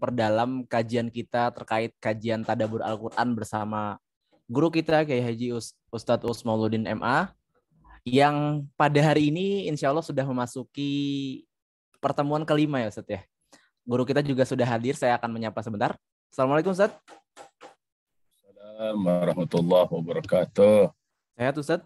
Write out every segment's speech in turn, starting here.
memperdalam kajian kita terkait kajian tadabbur Al-Quran bersama guru kita Kiai Haji Ustadz Us Mauludin MA, yang pada hari ini insya Allah sudah memasuki pertemuan kelima ya Ustadz ya. Guru kita juga sudah hadir, saya akan menyapa sebentar. Assalamualaikum Ustadz. Assalamualaikum warahmatullahi wabarakatuh. Sehat Ustadz?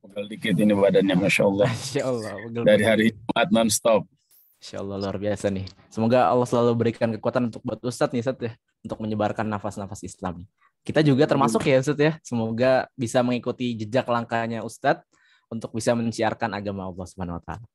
Pegal dikit ini badannya, Masya Allah. Masya Allah. Dari hari Jumat non-stop. Masya Allah, luar biasa nih. Semoga Allah selalu berikan kekuatan untuk buat Ustadz nih Ustadz ya, untuk menyebarkan nafas-nafas Islam. Kita juga termasuk ya Ustadz ya. Semoga bisa mengikuti jejak langkahnya Ustadz untuk bisa menciarkan agama Allah Subhanahu wa taala.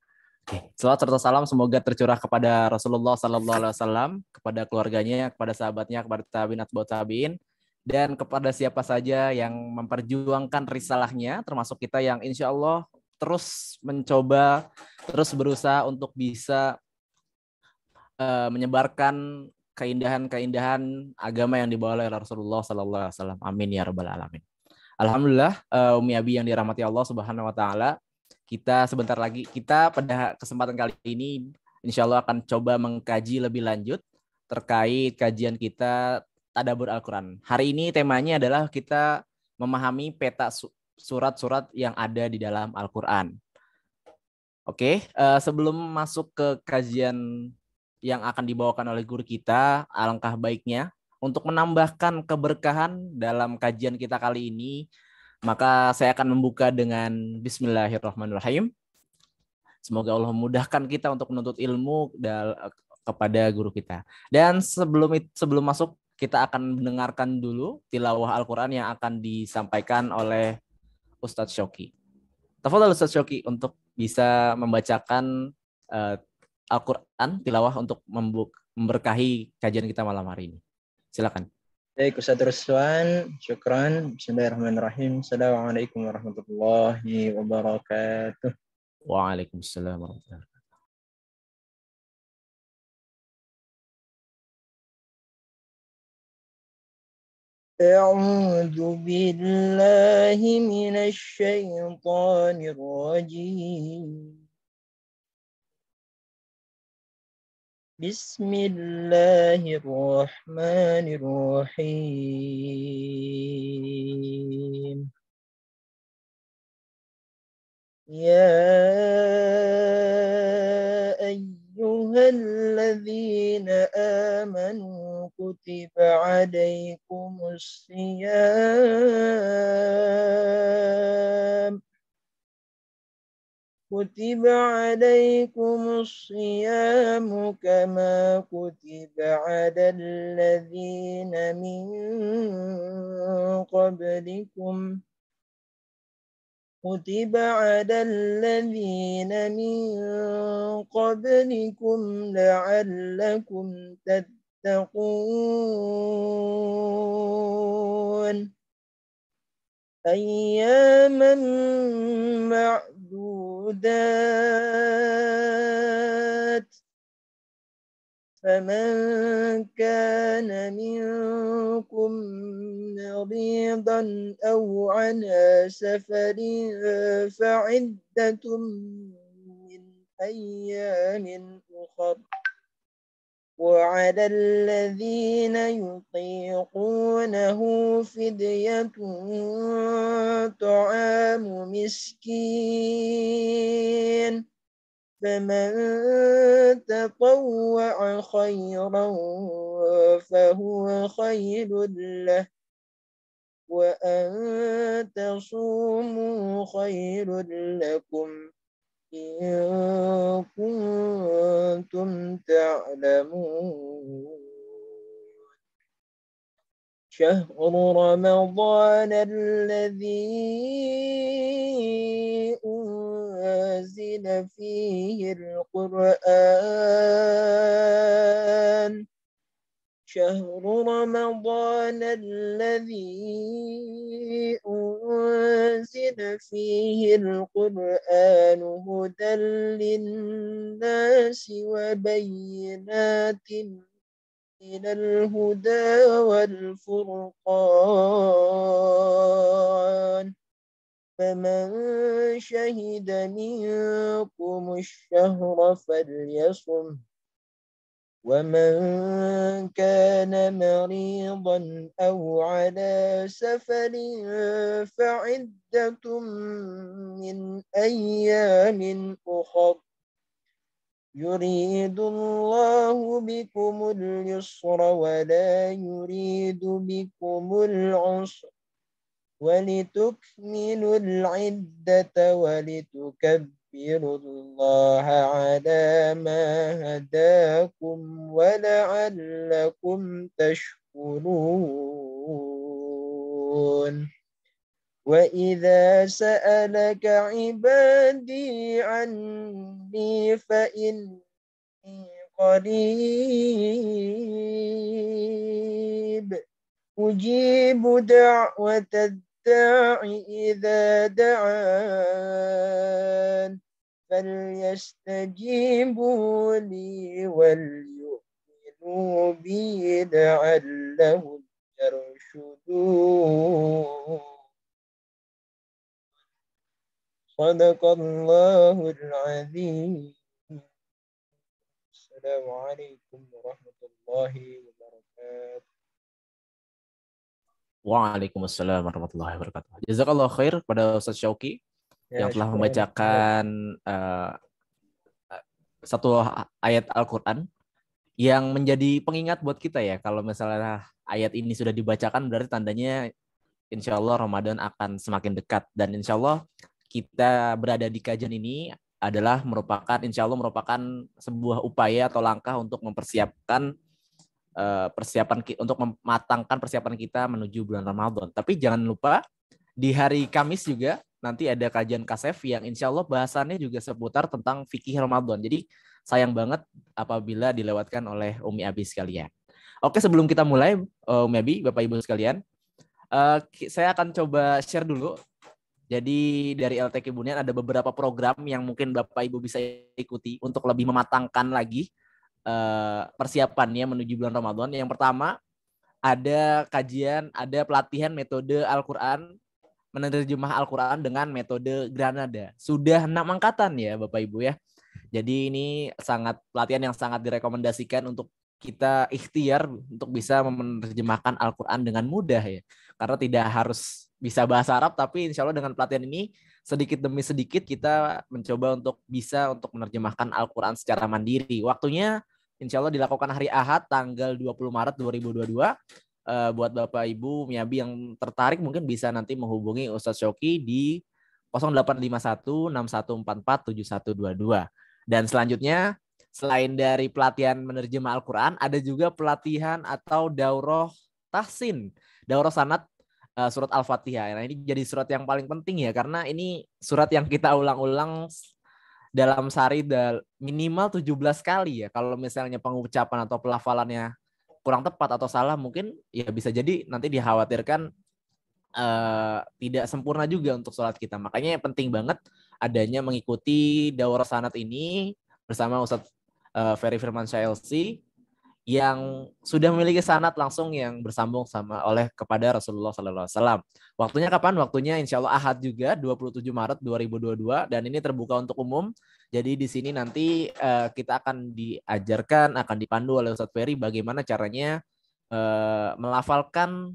Oke, selawat serta salam semoga tercurah kepada Rasulullah sallallahu alaihi wasallam, kepada keluarganya, kepada sahabatnya, kepada tabi'in atba'ut tabi'in, dan kepada siapa saja yang memperjuangkan risalahnya, termasuk kita yang insya Allah terus mencoba, terus berusaha untuk bisa menyebarkan keindahan-keindahan agama yang dibawa oleh Rasulullah sallallahu alaihi wasallam. Amin ya rabbal alamin. Alhamdulillah, Umi Abi yang dirahmati Allah Subhanahu wa taala, kita sebentar lagi, kita pada kesempatan kali ini insya Allah akan coba mengkaji lebih lanjut terkait kajian kita Tadabbur Al-Quran. Hari ini temanya adalah kita memahami peta surat-surat yang ada di dalam Al-Quran. Oke, sebelum masuk ke kajian yang akan dibawakan oleh guru kita, alangkah baiknya untuk menambahkan keberkahan dalam kajian kita kali ini, maka saya akan membuka dengan Bismillahirrahmanirrahim. Semoga Allah memudahkan kita untuk menuntut ilmu kepada guru kita. Dan sebelum masuk, kita akan mendengarkan dulu tilawah Al-Quran yang akan disampaikan oleh Ustadz Syoki. Tafadhol Ustadz Syoki untuk bisa membacakan Al-Quran tilawah untuk memberkahi kajian kita malam hari ini. Silakan. Baik Ustadz Ruswan, syukran. Bismillahirrahmanirrahim. Assalamualaikum warahmatullahi wabarakatuh. Waalaikumsalam warahmatullahi wabarakatuh. أعوذ بالله من الشيطان الرجيم. بسم الله الرحمن الرحيم. يا أيها الذين آمنوا كتب عليكم الصيام كما كتب على الذين من قبلكم لعلكم تتقون. أياما معدودات، فمن كان منكم مريضا أو على سفر فعدة من أيام أخر، وعلى الذين يطيقونه فدية طعام مسكين، فمن تطوع خيرا فهو خير له، وأن تصوموا خير لكم إن كنتم تعلمون. شهر رمضان الذي أنزل فيه القرآن شهر رمضان الذي أنزل فيه القرآن هدى للناس وبينات من الهدى والفرقان، فمن شهد منكم الشهر فليصم، ومن كان مريضا أو على سفر فعدة من أيام أخر يريد الله بكم اليسر ولا يريد بكم العسر ولتكملوا العدة ولتكبروا الله على ما هداكم ولعلكم تشكرون وإذا سألك عبادي عني فإني قريب أجيب دعوة الداع إذا دعان فليستجيبوا لي وليؤمنوا بي لعلهم يرشدون صدق الله العظيم. السلام عليكم ورحمة الله وبركاته. Waalaikumsalam warahmatullahi wabarakatuh. Jazakallah khair pada Ustaz Syauqi yang telah syukur. membacakan satu ayat Al-Quran yang menjadi pengingat buat kita ya. Kalau misalnya ayat ini sudah dibacakan berarti tandanya insya Allah Ramadan akan semakin dekat. Dan insya Allah kita berada di kajian ini adalah insya Allah merupakan sebuah upaya atau langkah untuk mempersiapkan untuk mematangkan persiapan kita menuju bulan Ramadan. Tapi jangan lupa di hari Kamis juga nanti ada kajian Kasef yang insya Allah bahasannya juga seputar tentang fikih Ramadan. Jadi sayang banget apabila dilewatkan oleh Umi Abi sekalian. Oke, sebelum kita mulai Umi Abi, Bapak Ibu sekalian, saya akan coba share dulu. Jadi dari LTQ Bunian ada beberapa program yang mungkin Bapak Ibu bisa ikuti untuk lebih mematangkan lagi persiapannya menuju bulan Ramadan. Yang pertama ada pelatihan metode Al-Quran, menerjemah Al-Quran dengan metode Granada. Sudah 6 angkatan ya Bapak Ibu ya. Jadi ini pelatihan yang sangat direkomendasikan untuk kita ikhtiar untuk bisa menerjemahkan Al-Quran dengan mudah ya. Karena tidak harus bisa bahasa Arab, tapi insya Allah dengan pelatihan ini sedikit demi sedikit kita mencoba untuk menerjemahkan Al-Quran secara mandiri. Waktunya insya Allah dilakukan hari Ahad tanggal 20 Maret 2022. Buat Bapak Ibu Miabi yang tertarik mungkin bisa nanti menghubungi Ustadz Syauqi di 0851 6144 7122. Dan selanjutnya selain dari pelatihan menerjemah Al-Quran, ada juga pelatihan atau daurah tahsin, daurah sanad surat Al-Fatihah. Nah, ini jadi surat yang paling penting ya, karena ini surat yang kita ulang-ulang dalam sehari minimal 17 kali ya. Kalau misalnya pengucapan atau pelafalannya kurang tepat atau salah, mungkin ya bisa jadi nanti dikhawatirkan tidak sempurna juga untuk sholat kita. Makanya penting banget adanya mengikuti daurah sanad ini bersama Ustadz Ferry Firmansyah LC yang sudah memiliki sanad langsung yang bersambung kepada Rasulullah SAW. Waktunya kapan? Waktunya insya Allah Ahad juga 27 Maret 2022 dan ini terbuka untuk umum. Jadi di sini nanti kita akan akan dipandu oleh Ustadz Ferry bagaimana caranya melafalkan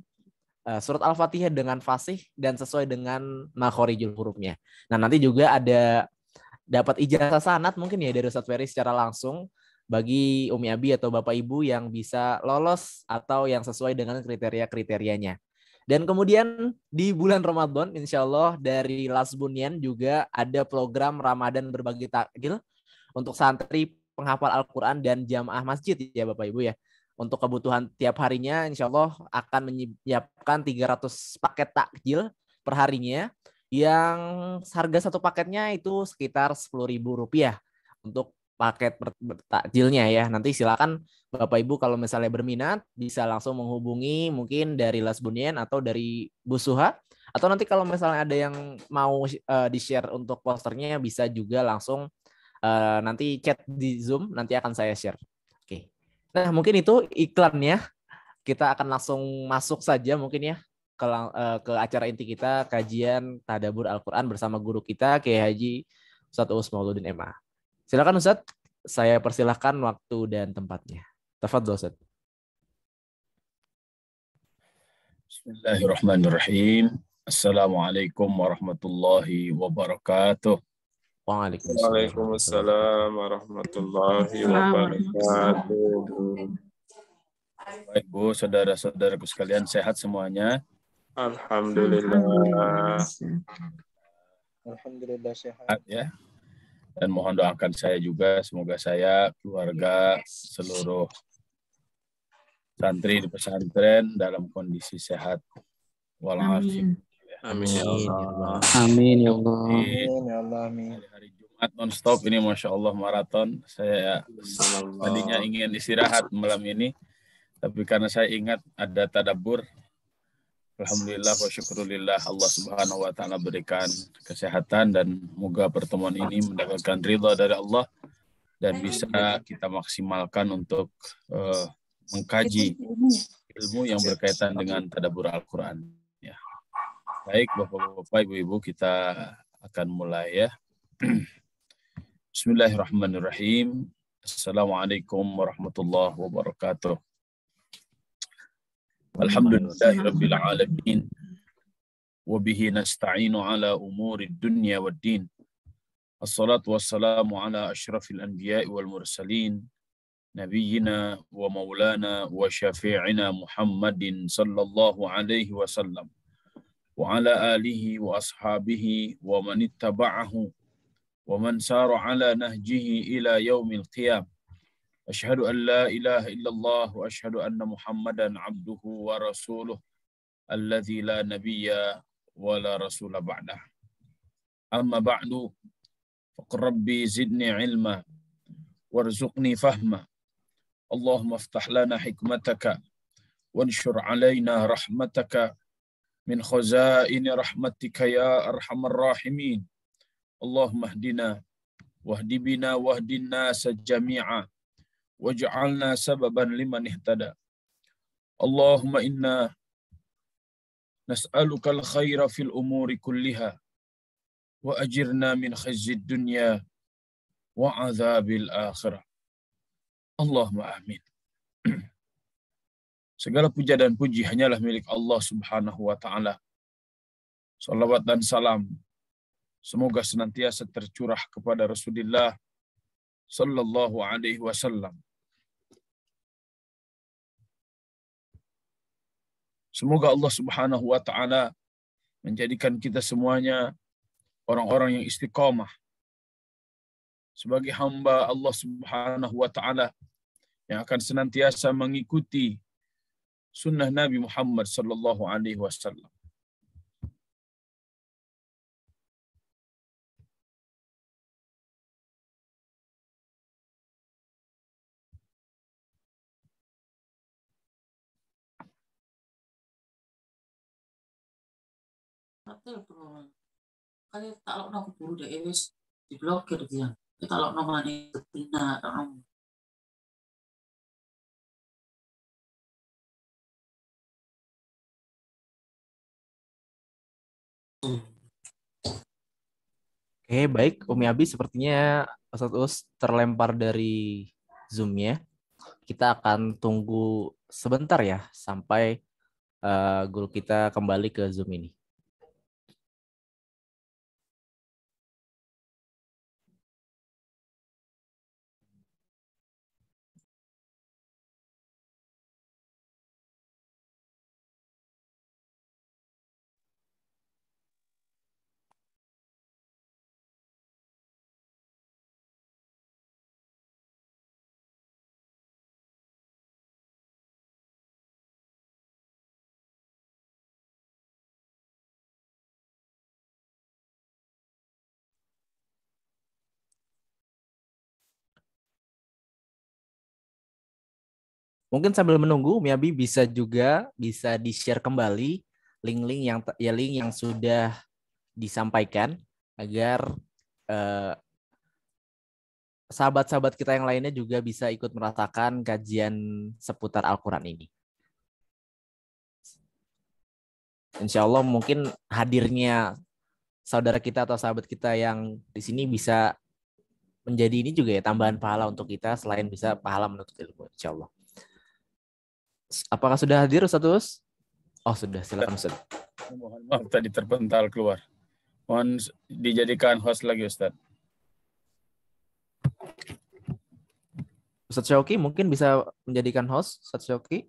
surat Al-Fatihah dengan fasih dan sesuai dengan makhorijul hurufnya. Nah nanti juga ada dapat ijazah sanad mungkin ya dari Ustadz Ferry secara langsung bagi Umi Abi atau Bapak Ibu yang bisa lolos atau yang sesuai dengan kriteria-kriterianya. Dan kemudian di bulan Ramadan insya Allah dari Lasbunian juga ada program Ramadan berbagi takjil untuk santri penghafal Al-Quran dan jamaah masjid ya Bapak Ibu ya. Untuk kebutuhan tiap harinya insya Allah akan menyiapkan 300 paket takjil per harinya yang harga satu paketnya itu sekitar Rp10.000 untuk paket takjilnya ya. Nanti silakan Bapak Ibu kalau misalnya berminat bisa langsung menghubungi mungkin dari Lasbunian atau dari Bu Suha, atau nanti kalau misalnya ada yang mau di-share untuk posternya bisa juga langsung nanti chat di Zoom, nanti akan saya share. Oke. Nah, mungkin itu iklannya. Kita akan langsung masuk saja mungkin ya ke acara inti kita, kajian Tadabbur Al-Quran bersama guru kita Kiai Haji Ustadz Uus Mauludin MA. Silakan Ustadz, saya persilahkan waktu dan tempatnya. Tafadhol Ustaz. Bismillahirrahmanirrahim. Assalamualaikum warahmatullahi wabarakatuh. Waalaikumsalam warahmatullahi Waalaikumsalam warahmatullahi wabarakatuh. Baik Bu, saudara-saudaraku sekalian, sehat semuanya? Alhamdulillah. Alhamdulillah sehat. Ya. Dan mohon doakan saya juga, semoga saya, keluarga, seluruh santri di pesantren dalam kondisi sehat walafiat. Amin ya Allah. Amin ya Allah. Amin ya Allah. Amin. Hari Jumat non-stop ini Masya Allah maraton. Saya tadinya ingin istirahat malam ini, tapi karena saya ingat ada tadabbur, alhamdulillah wa syukurillah Allah Subhanahu wa taala berikan kesehatan dan moga pertemuan ini mendapatkan ridha dari Allah dan bisa kita maksimalkan untuk mengkaji ilmu yang berkaitan dengan tadabbur Al-Qur'an ya. Baik Bapak-bapak, Ibu-ibu, kita akan mulai ya. Bismillahirrahmanirrahim. Assalamualaikum warahmatullahi wabarakatuh. Alhamdulillahirabbil alamin. Wa bihi nasta'inu ala umuri dunya waddin. Assalatu wassalamu ala asyrafil anbiya'i wal mursalin. Nabiyyina wa maulana wa syafi'ina Muhammadin sallallahu alaihi wasallam. Wa ala alihi wa ashabihi wa man ittaba'ahu wa man sara ala nahjihi ila yaumil qiyam. Asyhadu an la ilaha illallah wa asyhadu anna Muhammadan abduhu wa rasuluh alladzi la nabiyya wa la rasula ba'dah. Amma ba'du, faqur rabbi zidni ilma warzuqni fahma. Allahumma aftah lana hikmataka wanshur alaina rahmataka min khazaini rahmatika ya arhamar rahimin. Allahumma hdina wahdi bina wahdin nasa jami'a waj'alna sababan liman ihtada. Allahumma inna nas'aluka al-khaira fil umuri kulliha wa ajirna min khizyid dunya wa adzabil akhirah. Allahumma amin. Segala puja dan puji hanyalah milik Allah Subhanahu wa taala. Salawat dan salam semoga senantiasa tercurah kepada Rasulullah sallallahu alaihi wasallam. Semoga Allah Subhanahu wa taala menjadikan kita semuanya orang-orang yang istiqamah sebagai hamba Allah Subhanahu wa taala yang akan senantiasa mengikuti sunnah Nabi Muhammad sallallahu alaihi wasallam. Kali tak lokno keburu deh wis diblokir dia. Kita lokno mani betina lokno. Oke, baik Umi Abi, sepertinya Ustadz Us terlempar dari Zoom-nya. Kita akan tunggu sebentar ya sampai guru kita kembali ke Zoom ini. Mungkin sambil menunggu, Miyabi bisa di-share kembali link yang sudah disampaikan agar sahabat-sahabat kita yang lainnya juga bisa ikut merasakan kajian seputar Al-Quran ini. Insya Allah mungkin hadirnya saudara kita atau sahabat kita yang di sini bisa menjadi ini juga ya tambahan pahala untuk kita selain bisa pahala menuntut ilmu, insya Allah. Apakah sudah hadir Ustaz? Oh, sudah. Silakan Ustaz. Mohon maaf tadi terpental keluar. Mohon dijadikan host lagi Ustaz. Ustaz Syauqi mungkin bisa menjadikan host. Ustaz Syauqi.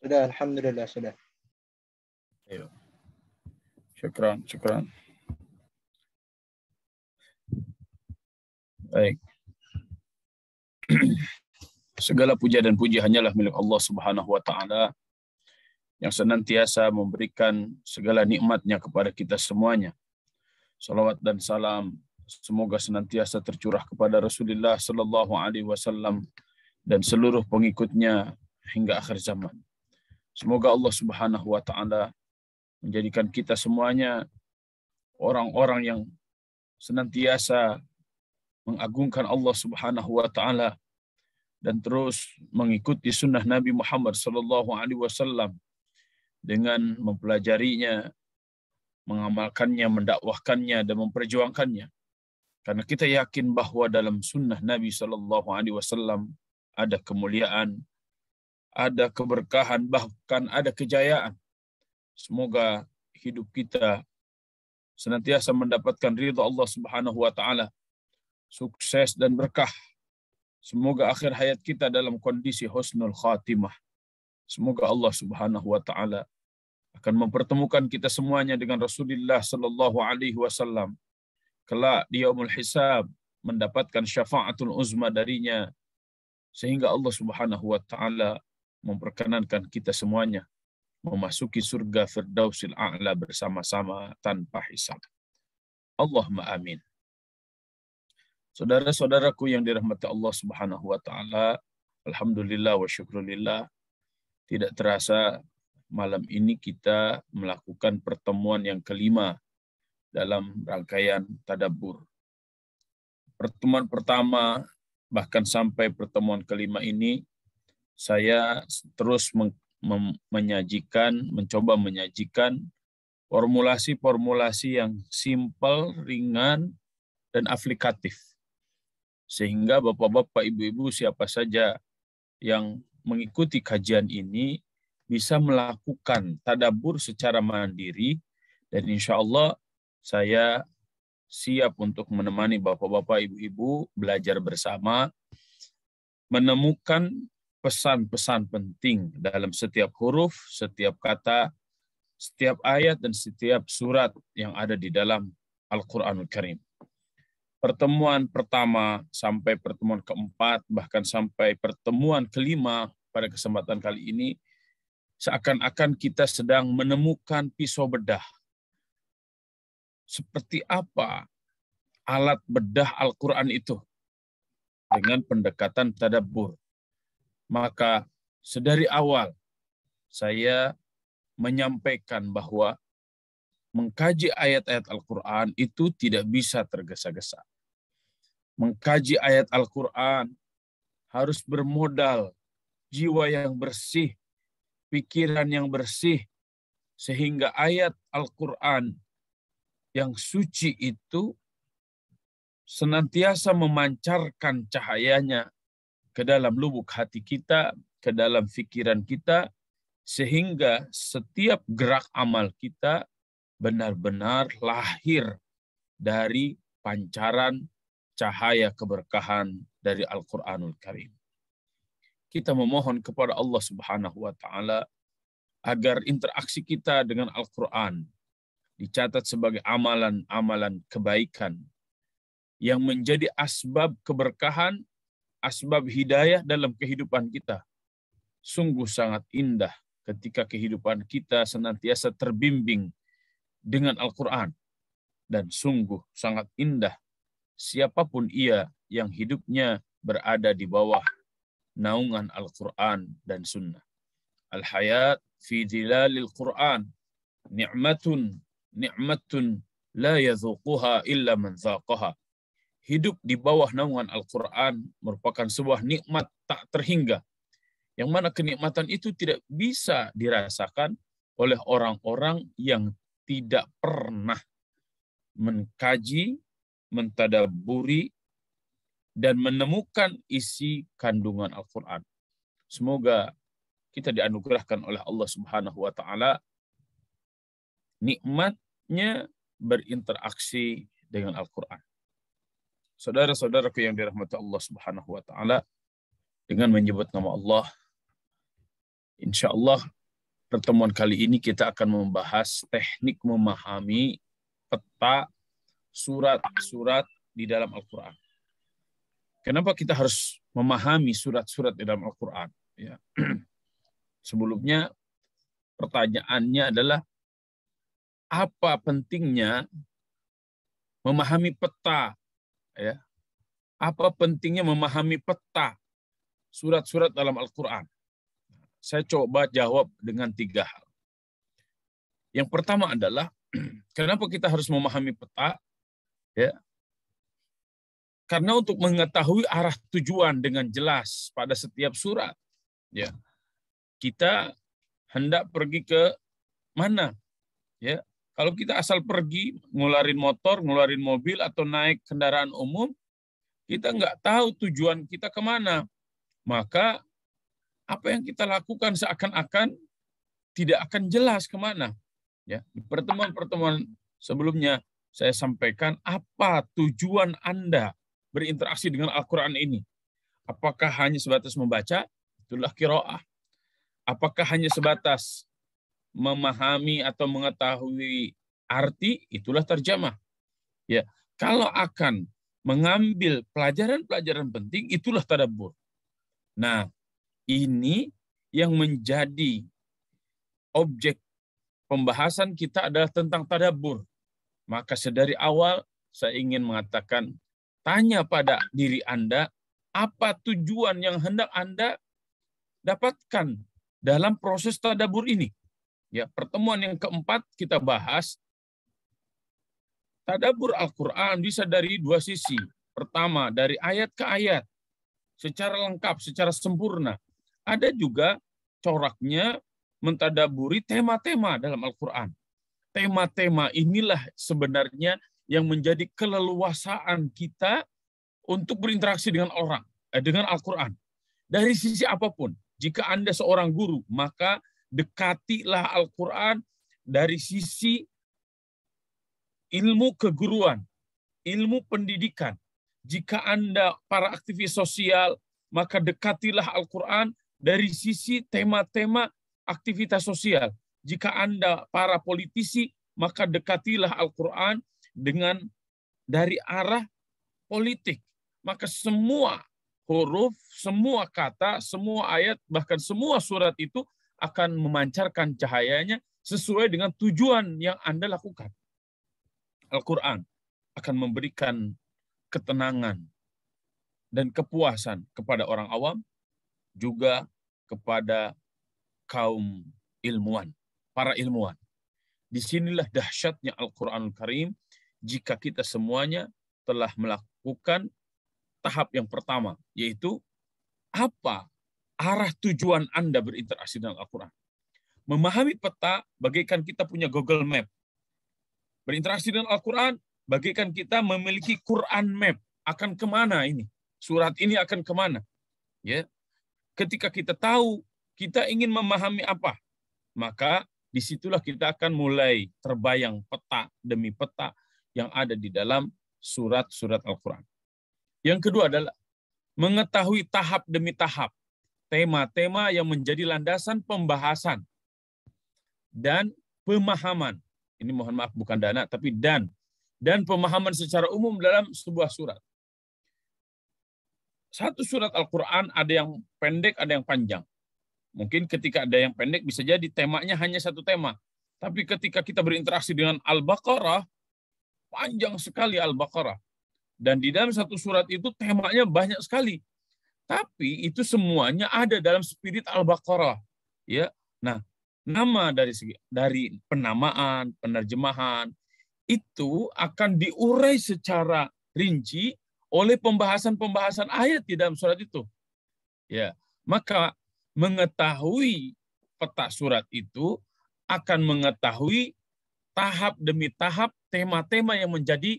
Sudah, alhamdulillah sudah. Ayo. Syukran. Baik. Segala puja dan puji hanyalah milik Allah Subhanahu wa taala yang senantiasa memberikan segala nikmatnya kepada kita semuanya. Salawat dan salam semoga senantiasa tercurah kepada Rasulullah sallallahu alaihi wasallam dan seluruh pengikutnya hingga akhir zaman. Semoga Allah Subhanahu wa taala menjadikan kita semuanya orang-orang yang senantiasa mengagungkan Allah Subhanahu wa taala dan terus mengikuti sunnah Nabi Muhammad sallallahu alaihi wasallam dengan mempelajarinya, mengamalkannya, mendakwahkannya dan memperjuangkannya. Karena kita yakin bahwa dalam sunnah Nabi sallallahu alaihi wasallam ada kemuliaan, ada keberkahan, bahkan ada kejayaan. Semoga hidup kita senantiasa mendapatkan ridha Allah Subhanahu wa taala, sukses dan berkah. Semoga akhir hayat kita dalam kondisi husnul khatimah. Semoga Allah Subhanahu wa taala akan mempertemukan kita semuanya dengan Rasulullah sallallahu alaihi wasallam kelak di yaumul hisab, mendapatkan syafaatul uzma darinya, sehingga Allah Subhanahu wa taala memperkenankan kita semuanya memasuki surga Firdausil A'la bersama-sama tanpa hisab. Allahumma amin. Saudara-saudaraku yang dirahmati Allah Subhanahu wa taala, alhamdulillah wa syukrulillah, tidak terasa malam ini kita melakukan pertemuan yang kelima dalam rangkaian tadabbur. Pertemuan pertama bahkan sampai pertemuan kelima ini saya terus mencoba menyajikan formulasi-formulasi yang simpel, ringan, dan aplikatif. Sehingga bapak-bapak, ibu-ibu, siapa saja yang mengikuti kajian ini bisa melakukan tadabbur secara mandiri, dan insya Allah saya siap untuk menemani bapak-bapak, ibu-ibu belajar bersama, menemukan pesan-pesan penting dalam setiap huruf, setiap kata, setiap ayat, dan setiap surat yang ada di dalam Al-Quranul Karim. Pertemuan pertama sampai pertemuan keempat, bahkan sampai pertemuan kelima pada kesempatan kali ini, seakan-akan kita sedang menemukan pisau bedah. Seperti apa alat bedah Al-Quran itu dengan pendekatan tadabbur. Maka sedari awal saya menyampaikan bahwa mengkaji ayat-ayat Al-Quran itu tidak bisa tergesa-gesa. Mengkaji ayat Al-Quran harus bermodal jiwa yang bersih, pikiran yang bersih, sehingga ayat Al-Quran yang suci itu senantiasa memancarkan cahayanya ke dalam lubuk hati kita, ke dalam pikiran kita, sehingga setiap gerak amal kita benar-benar lahir dari pancaran cahaya keberkahan dari Al-Quranul Karim. Kita memohon kepada Allah Subhanahu wa taala agar interaksi kita dengan Al-Quran dicatat sebagai amalan-amalan kebaikan yang menjadi asbab keberkahan, asbab hidayah dalam kehidupan kita. Sungguh sangat indah ketika kehidupan kita senantiasa terbimbing dengan Al-Quran. Dan sungguh sangat indah siapapun ia yang hidupnya berada di bawah naungan Al-Quran dan Sunnah. Al-hayat fi dhilalil Quran ni'matun la yadhuquha illa man dhaqaha. Hidup di bawah naungan Al-Quran merupakan sebuah nikmat tak terhingga, yang mana kenikmatan itu tidak bisa dirasakan oleh orang-orang yang tidak pernah mengkaji, mentadabburi, dan menemukan isi kandungan Al-Quran. Semoga kita dianugerahkan oleh Allah Subhanahu wa taala nikmatnya berinteraksi dengan Al-Qur'an. Saudara-saudaraku yang dirahmati Allah Subhanahu wa taala, dengan menyebut nama Allah, insya Allah pertemuan kali ini kita akan membahas teknik memahami peta surat-surat di dalam Al-Quran. Kenapa kita harus memahami surat-surat di dalam Al-Quran? Ya. Sebelumnya pertanyaannya adalah apa pentingnya memahami peta? Ya. Apa pentingnya memahami peta surat-surat dalam Al-Quran? Saya coba jawab dengan 3 hal. Yang pertama adalah, kenapa kita harus memahami peta? Ya. Karena untuk mengetahui arah tujuan dengan jelas pada setiap surat. Ya. Kita hendak pergi ke mana? Ya. Kalau kita asal pergi, ngeluarin motor, ngeluarin mobil, atau naik kendaraan umum, kita nggak tahu tujuan kita kemana. Maka apa yang kita lakukan seakan-akan tidak akan jelas kemana. Ya, di pertemuan-pertemuan sebelumnya saya sampaikan apa tujuan Anda berinteraksi dengan Al-Quran ini. Apakah hanya sebatas membaca? Itulah qiraah. Apakah hanya sebatas memahami atau mengetahui arti? Itulah terjemah. Ya, kalau akan mengambil pelajaran-pelajaran penting, itulah tadabbur. Nah, ini yang menjadi objek pembahasan kita adalah tentang tadabbur. Maka sedari awal saya ingin mengatakan, tanya pada diri Anda, apa tujuan yang hendak Anda dapatkan dalam proses tadabbur ini? Ya, pertemuan yang keempat kita bahas tadabbur Al-Quran bisa dari 2 sisi. Pertama, dari ayat ke ayat, secara lengkap, secara sempurna. Ada juga coraknya mentadaburi tema-tema dalam Al-Quran. Tema-tema inilah sebenarnya yang menjadi keleluasaan kita untuk berinteraksi dengan dengan Al-Quran. Dari sisi apapun. Jika Anda seorang guru, maka dekatilah Al-Quran dari sisi ilmu keguruan, ilmu pendidikan. Jika Anda para aktivis sosial, maka dekatilah Al-Quran dari sisi tema-tema aktivitas sosial. Jika Anda para politisi, maka dekatilah Al-Quran dari arah politik. Maka semua huruf, semua kata, semua ayat, bahkan semua surat itu akan memancarkan cahayanya sesuai dengan tujuan yang Anda lakukan. Al-Quran akan memberikan ketenangan dan kepuasan kepada orang awam, juga kepada kaum ilmuwan, para ilmuwan. Disinilah dahsyatnya Al-Quranul Karim jika kita semuanya telah melakukan tahap yang pertama, yaitu apa arah tujuan Anda berinteraksi dengan Al-Quran. Memahami peta bagaikan kita punya Google Map. Berinteraksi dengan Al-Quran bagaikan kita memiliki Quran Map. Akan kemana ini? Surat ini akan kemana? Ya. Ketika kita tahu kita ingin memahami apa, maka disitulah kita akan mulai terbayang peta demi peta yang ada di dalam surat-surat Al-Quran. Yang kedua adalah mengetahui tahap demi tahap tema-tema yang menjadi landasan pembahasan dan pemahaman. Ini mohon maaf bukan dana, tapi dan pemahaman secara umum dalam sebuah surat. Satu surat Al-Quran ada yang pendek, ada yang panjang. Mungkin ketika ada yang pendek bisa jadi temanya hanya satu tema. Tapi ketika kita berinteraksi dengan Al-Baqarah, panjang sekali Al-Baqarah. Dan di dalam satu surat itu temanya banyak sekali. Tapi itu semuanya ada dalam spirit Al-Baqarah. Ya. Nah, nama dari penamaan, penerjemahan, itu akan diurai secara rinci oleh pembahasan-pembahasan ayat di dalam surat itu. Ya, maka mengetahui peta surat itu akan mengetahui tahap demi tahap tema-tema yang menjadi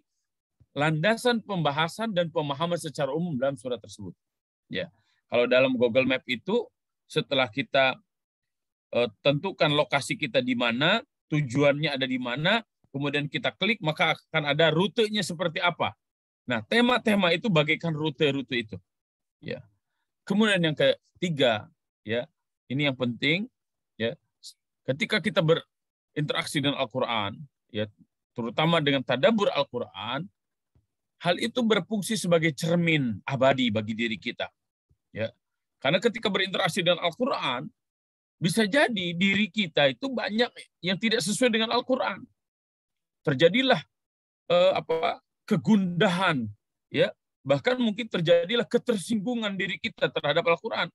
landasan pembahasan dan pemahaman secara umum dalam surat tersebut. Ya, kalau dalam Google Map itu setelah kita tentukan lokasi kita di mana, tujuannya ada di mana, kemudian kita klik, maka akan ada rutenya seperti apa. Nah, tema-tema itu bagaikan rute-rute itu. Ya. Kemudian yang ketiga, ya, ini yang penting, ya, ketika kita berinteraksi dengan Al-Quran, ya, terutama dengan tadabbur Al-Quran, hal itu berfungsi sebagai cermin abadi bagi diri kita. Ya. Karena ketika berinteraksi dengan Al-Quran, bisa jadi diri kita itu banyak yang tidak sesuai dengan Al-Quran. Terjadilah kegundahan, ya, bahkan mungkin terjadilah ketersinggungan diri kita terhadap Al-Quran.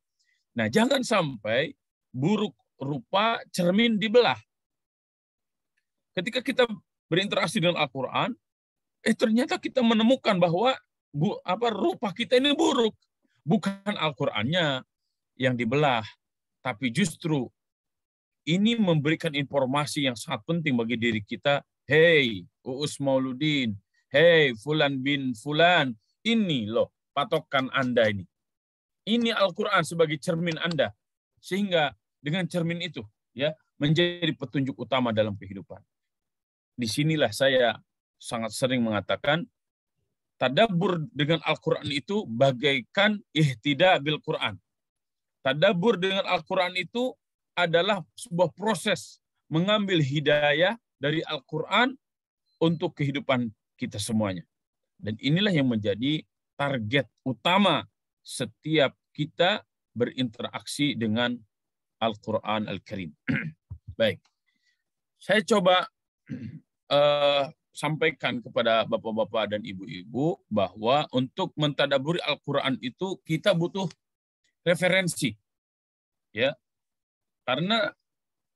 Nah, jangan sampai buruk rupa cermin dibelah. Ketika kita berinteraksi dengan Al-Quran, ternyata kita menemukan bahwa rupa kita ini buruk. Bukan Al-Qurannya yang dibelah, tapi justru ini memberikan informasi yang sangat penting bagi diri kita. Hei, Uus Mauludin, hei, Fulan bin Fulan, ini loh patokan Anda ini. Ini Al-Quran sebagai cermin Anda. Sehingga dengan cermin itu, ya, menjadi petunjuk utama dalam kehidupan. Disinilah saya sangat sering mengatakan, tadabbur dengan Al-Quran itu bagaikan ihtida bil Quran. Tadabbur dengan Al-Quran itu adalah sebuah proses mengambil hidayah dari Al-Quran untuk kehidupan kita semuanya. Dan inilah yang menjadi target utama setiap kita berinteraksi dengan Al-Quran Al-Karim. Baik, saya coba sampaikan kepada bapak-bapak dan ibu-ibu bahwa untuk mentadaburi Al-Quran itu kita butuh referensi, ya, karena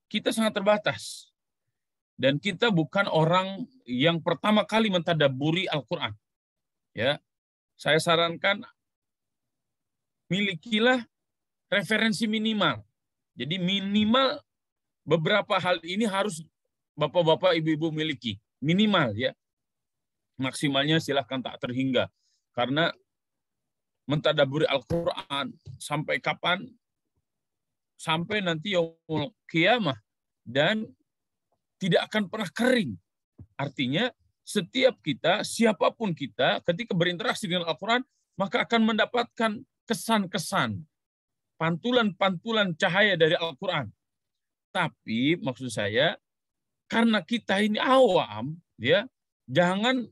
kita sangat terbatas dan kita bukan orang yang pertama kali mentadaburi Al-Quran. Ya, saya sarankan milikilah referensi minimal. Jadi minimal beberapa hal ini harus bapak-bapak, ibu-ibu miliki. Minimal, ya. Maksimalnya silahkan tak terhingga. Karena mentadaburi Al-Quran sampai kapan? Sampai nanti yaumul qiyamah. Dan tidak akan pernah kering. Artinya setiap kita, siapapun kita, ketika berinteraksi dengan Al-Quran, maka akan mendapatkan kesan-kesan, pantulan-pantulan cahaya dari Al-Quran. Tapi maksud saya, karena kita ini awam, ya, jangan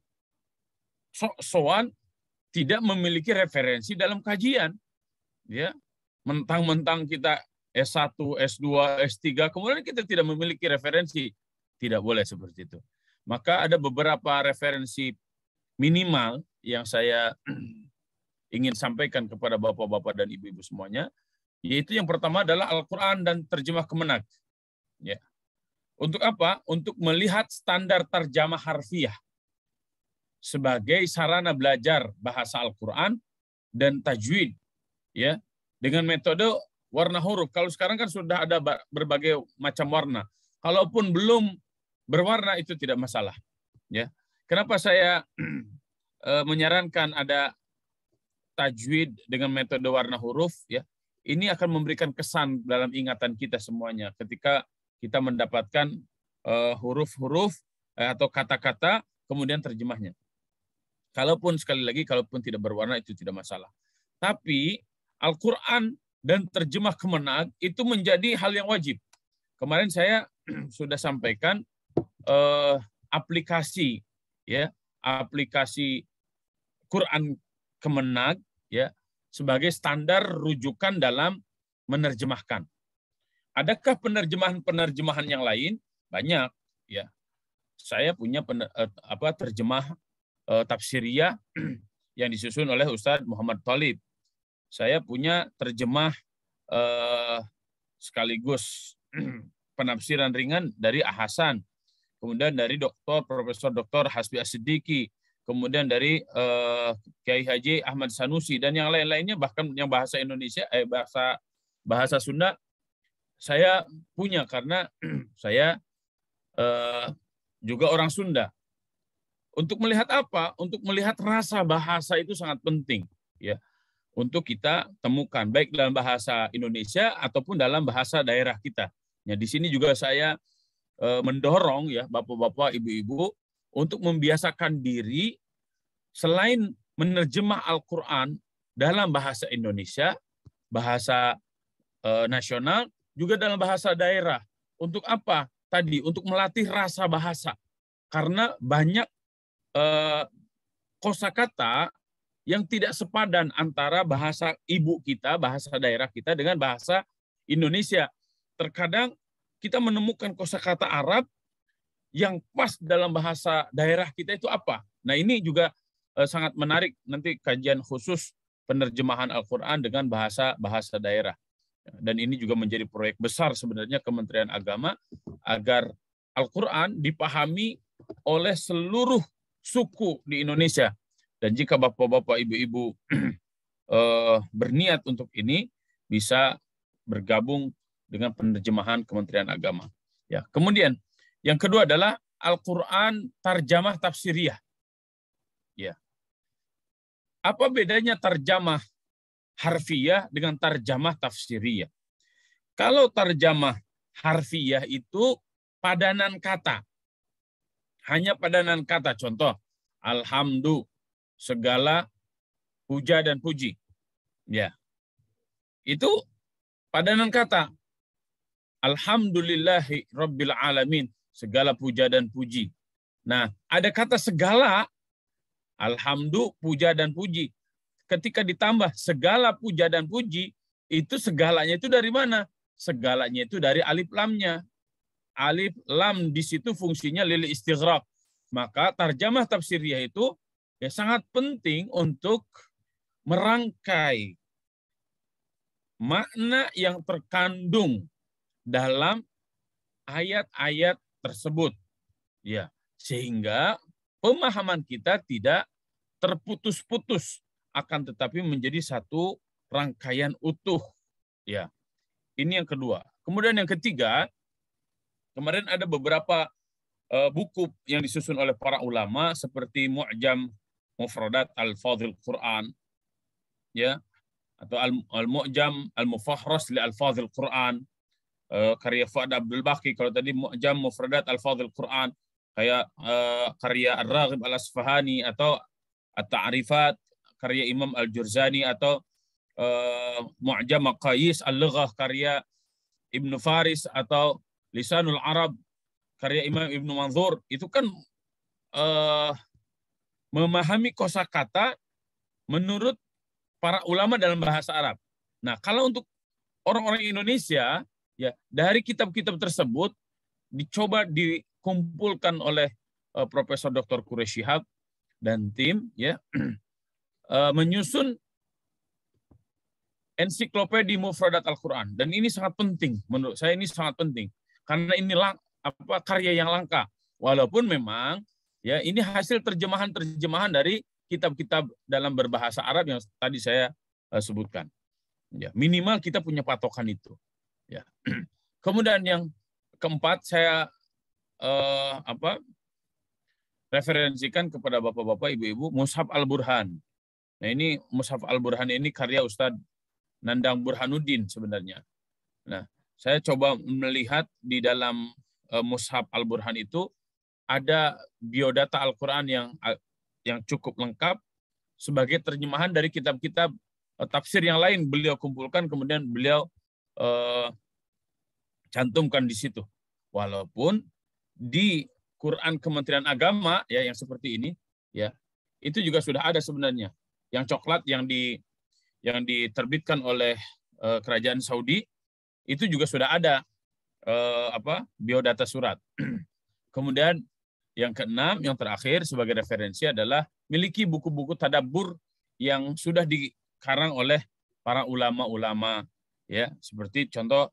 sok-sokan tidak memiliki referensi dalam kajian. Ya, mentang-mentang kita S1, S2, S3, kemudian kita tidak memiliki referensi. Tidak boleh seperti itu. Maka ada beberapa referensi minimal yang saya ingin sampaikan kepada bapak-bapak dan ibu-ibu semuanya, yaitu yang pertama adalah Al-Quran dan terjemah kemenag. Ya. Untuk apa? Untuk melihat standar terjemah harfiah sebagai sarana belajar bahasa Al-Quran dan tajwid, ya, dengan metode warna huruf. Kalau sekarang kan sudah ada berbagai macam warna. Kalaupun belum berwarna itu tidak masalah. Ya, kenapa saya menyarankan ada tajwid dengan metode warna huruf? Ya, ini akan memberikan kesan dalam ingatan kita semuanya ketika kita mendapatkan huruf-huruf atau kata-kata kemudian terjemahnya. Kalaupun sekali lagi, kalaupun tidak berwarna itu tidak masalah. Tapi Al-Quran dan terjemah kemenag itu menjadi hal yang wajib. Kemarin saya sudah sampaikan aplikasi, ya, aplikasi Quran kemenag, ya, sebagai standar rujukan dalam menerjemahkan. Adakah penerjemahan-penerjemahan yang lain? Banyak, ya. Saya punya terjemah tafsiriyah yang disusun oleh Ustadz Muhammad Thalib. Saya punya terjemah sekaligus penafsiran ringan dari Ahasan. Kemudian dari Profesor Dr. Hasbi As-Siddiqi, kemudian dari Kiai Haji Ahmad Sanusi dan yang lain-lainnya, bahkan yang bahasa Indonesia, bahasa Sunda saya punya karena saya juga orang Sunda. Untuk melihat apa? Untuk melihat rasa bahasa itu sangat penting, ya. Untuk kita temukan baik dalam bahasa Indonesia ataupun dalam bahasa daerah kita. Ya, di sini juga saya mendorong ya bapak-bapak, ibu-ibu untuk membiasakan diri selain menerjemah Al-Quran dalam bahasa Indonesia, bahasa nasional, juga dalam bahasa daerah. Untuk apa? Tadi, untuk melatih rasa bahasa. Karena banyak kosakata yang tidak sepadan antara bahasa ibu kita, bahasa daerah kita, dengan bahasa Indonesia. Terkadang kita menemukan kosakata Arab yang pas dalam bahasa daerah kita itu apa. Nah, ini juga sangat menarik nanti kajian khusus penerjemahan Al-Quran dengan bahasa daerah. Dan ini juga menjadi proyek besar sebenarnya Kementerian Agama agar Al-Quran dipahami oleh seluruh suku di Indonesia. Dan jika bapak-bapak, ibu-ibu berniat untuk ini, bisa bergabung dengan penerjemahan Kementerian Agama. Ya, kemudian yang kedua adalah Al-Quran tarjamah tafsiriyah. Ya. Apa bedanya tarjamah harfiyah dengan tarjamah tafsiriyah? Kalau tarjamah harfiyah itu padanan kata. Hanya padanan kata. Contoh, alhamdu, segala puja dan puji. Ya. Itu padanan kata. Alhamdulillahi rabbil alamin, segala puja dan puji. Nah, ada kata segala, alhamdu, puja dan puji. Ketika ditambah segala puja dan puji, itu segalanya itu dari mana? Segalanya itu dari alif lamnya. Alif lam di situ fungsinya lil istighraq. Maka tarjamah tafsiriyah itu ya sangat penting untuk merangkai makna yang terkandung dalam ayat-ayat tersebut. Ya, sehingga pemahaman kita tidak terputus-putus, akan tetapi menjadi satu rangkaian utuh. Ya. Ini yang kedua. Kemudian yang ketiga, kemarin ada beberapa buku yang disusun oleh para ulama seperti Mu'jam Mufradat Al-Fadhil Quran, ya, atau Al-Mu'jam Al-Mufahras li Al-Fadhil Quran, karya Fuad Abdul Baqi. Kalau tadi Mu'jam Mufradat Al-Fadhil Quran, kayak karya Ar-Raghib Al-Asfahani, atau At-Ta'rifat karya Imam Al-Jurzani, atau Mu'jam Maqayis Al-Lughah karya Ibnu Faris, atau Lisanul Arab karya Imam Ibnu Manzur. Itu kan memahami kosakata menurut para ulama dalam bahasa Arab. Nah, kalau untuk orang-orang Indonesia, ya dari kitab-kitab tersebut dicoba dikumpulkan oleh Profesor Dr. Quraish Shihab dan tim, ya, menyusun ensiklopedia Mufradat Al-Quran. Dan ini sangat penting, menurut saya ini sangat penting. Karena inilah karya yang langka. Walaupun memang ya ini hasil terjemahan-terjemahan dari kitab-kitab dalam berbahasa Arab yang tadi saya sebutkan. Ya, minimal kita punya patokan itu. Ya. Kemudian yang keempat, saya referensikan kepada bapak-bapak, ibu-ibu, Mushaf Al-Burhan. Nah, ini Mushaf Al-Burhan ini karya Ustadz Nandang Burhanuddin sebenarnya. Nah, saya coba melihat di dalam Mushaf Al-Burhan itu ada biodata Al-Quran yang cukup lengkap sebagai terjemahan dari kitab-kitab tafsir yang lain beliau kumpulkan, kemudian beliau cantumkan di situ. Walaupun di Quran Kementerian Agama ya yang seperti ini ya, itu juga sudah ada sebenarnya. Yang coklat yang diterbitkan oleh kerajaan Saudi itu juga sudah ada biodata surat. Kemudian yang keenam, yang terakhir sebagai referensi adalah miliki buku-buku tadabbur yang sudah dikarang oleh para ulama-ulama ya, seperti contoh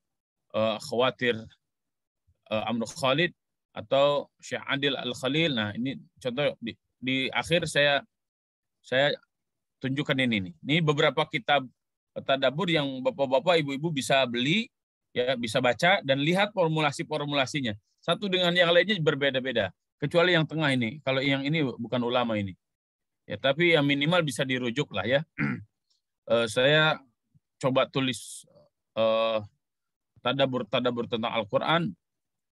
Khawatir Amr Khalid atau Syekh Adil Al-Khalil. Nah, ini contoh di akhir saya tunjukkan ini nih. Ini beberapa kitab tadabbur yang bapak-bapak, ibu-ibu bisa beli ya, bisa baca dan lihat formulasi-formulasinya. Satu dengan yang lainnya berbeda-beda. Kecuali yang tengah ini. Kalau yang ini bukan ulama ini. Ya, tapi yang minimal bisa dirujuk lah ya. Saya coba tulis tadabur tentang Al-Quran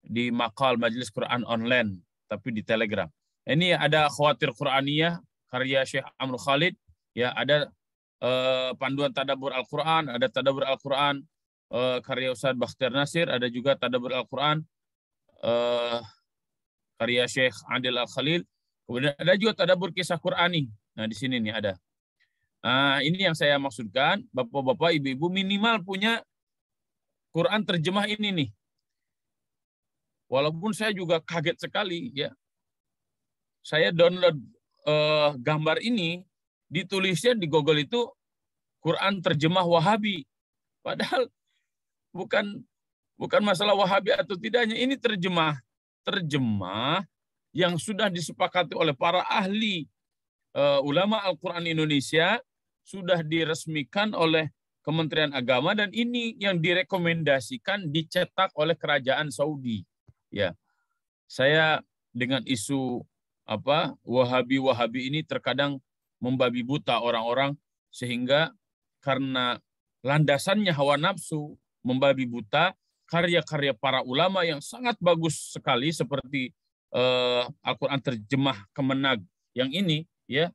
di Maqal Majelis Quran Online, tapi di Telegram. Ini ada Khawatir Quraniyah karya Syekh Amr Khalid, ya, ada panduan tadabur Al-Quran, ada tadabur Al-Quran karya Ustaz Bakhtiar Nasir, ada juga tadabur Al-Quran karya Syekh Adil Al-Khalil. Kemudian ada juga tadabur kisah Qurani. Nah, di sini nih ada. Nah, ini yang saya maksudkan, Bapak-bapak, Ibu-ibu minimal punya Quran terjemah ini nih. Walaupun saya juga kaget sekali, ya. Saya download gambar ini, ditulisnya di Google itu Quran terjemah Wahabi. Padahal bukan masalah Wahabi atau tidaknya, ini terjemah yang sudah disepakati oleh para ahli ulama Al-Quran Indonesia, sudah diresmikan oleh Kementerian Agama, dan ini yang direkomendasikan dicetak oleh Kerajaan Saudi. Ya, saya dengan isu Wahabi ini terkadang membabi buta orang-orang, sehingga karena landasannya hawa nafsu membabi buta karya-karya para ulama yang sangat bagus sekali seperti Al-Quran terjemah Kemenag yang ini, ya,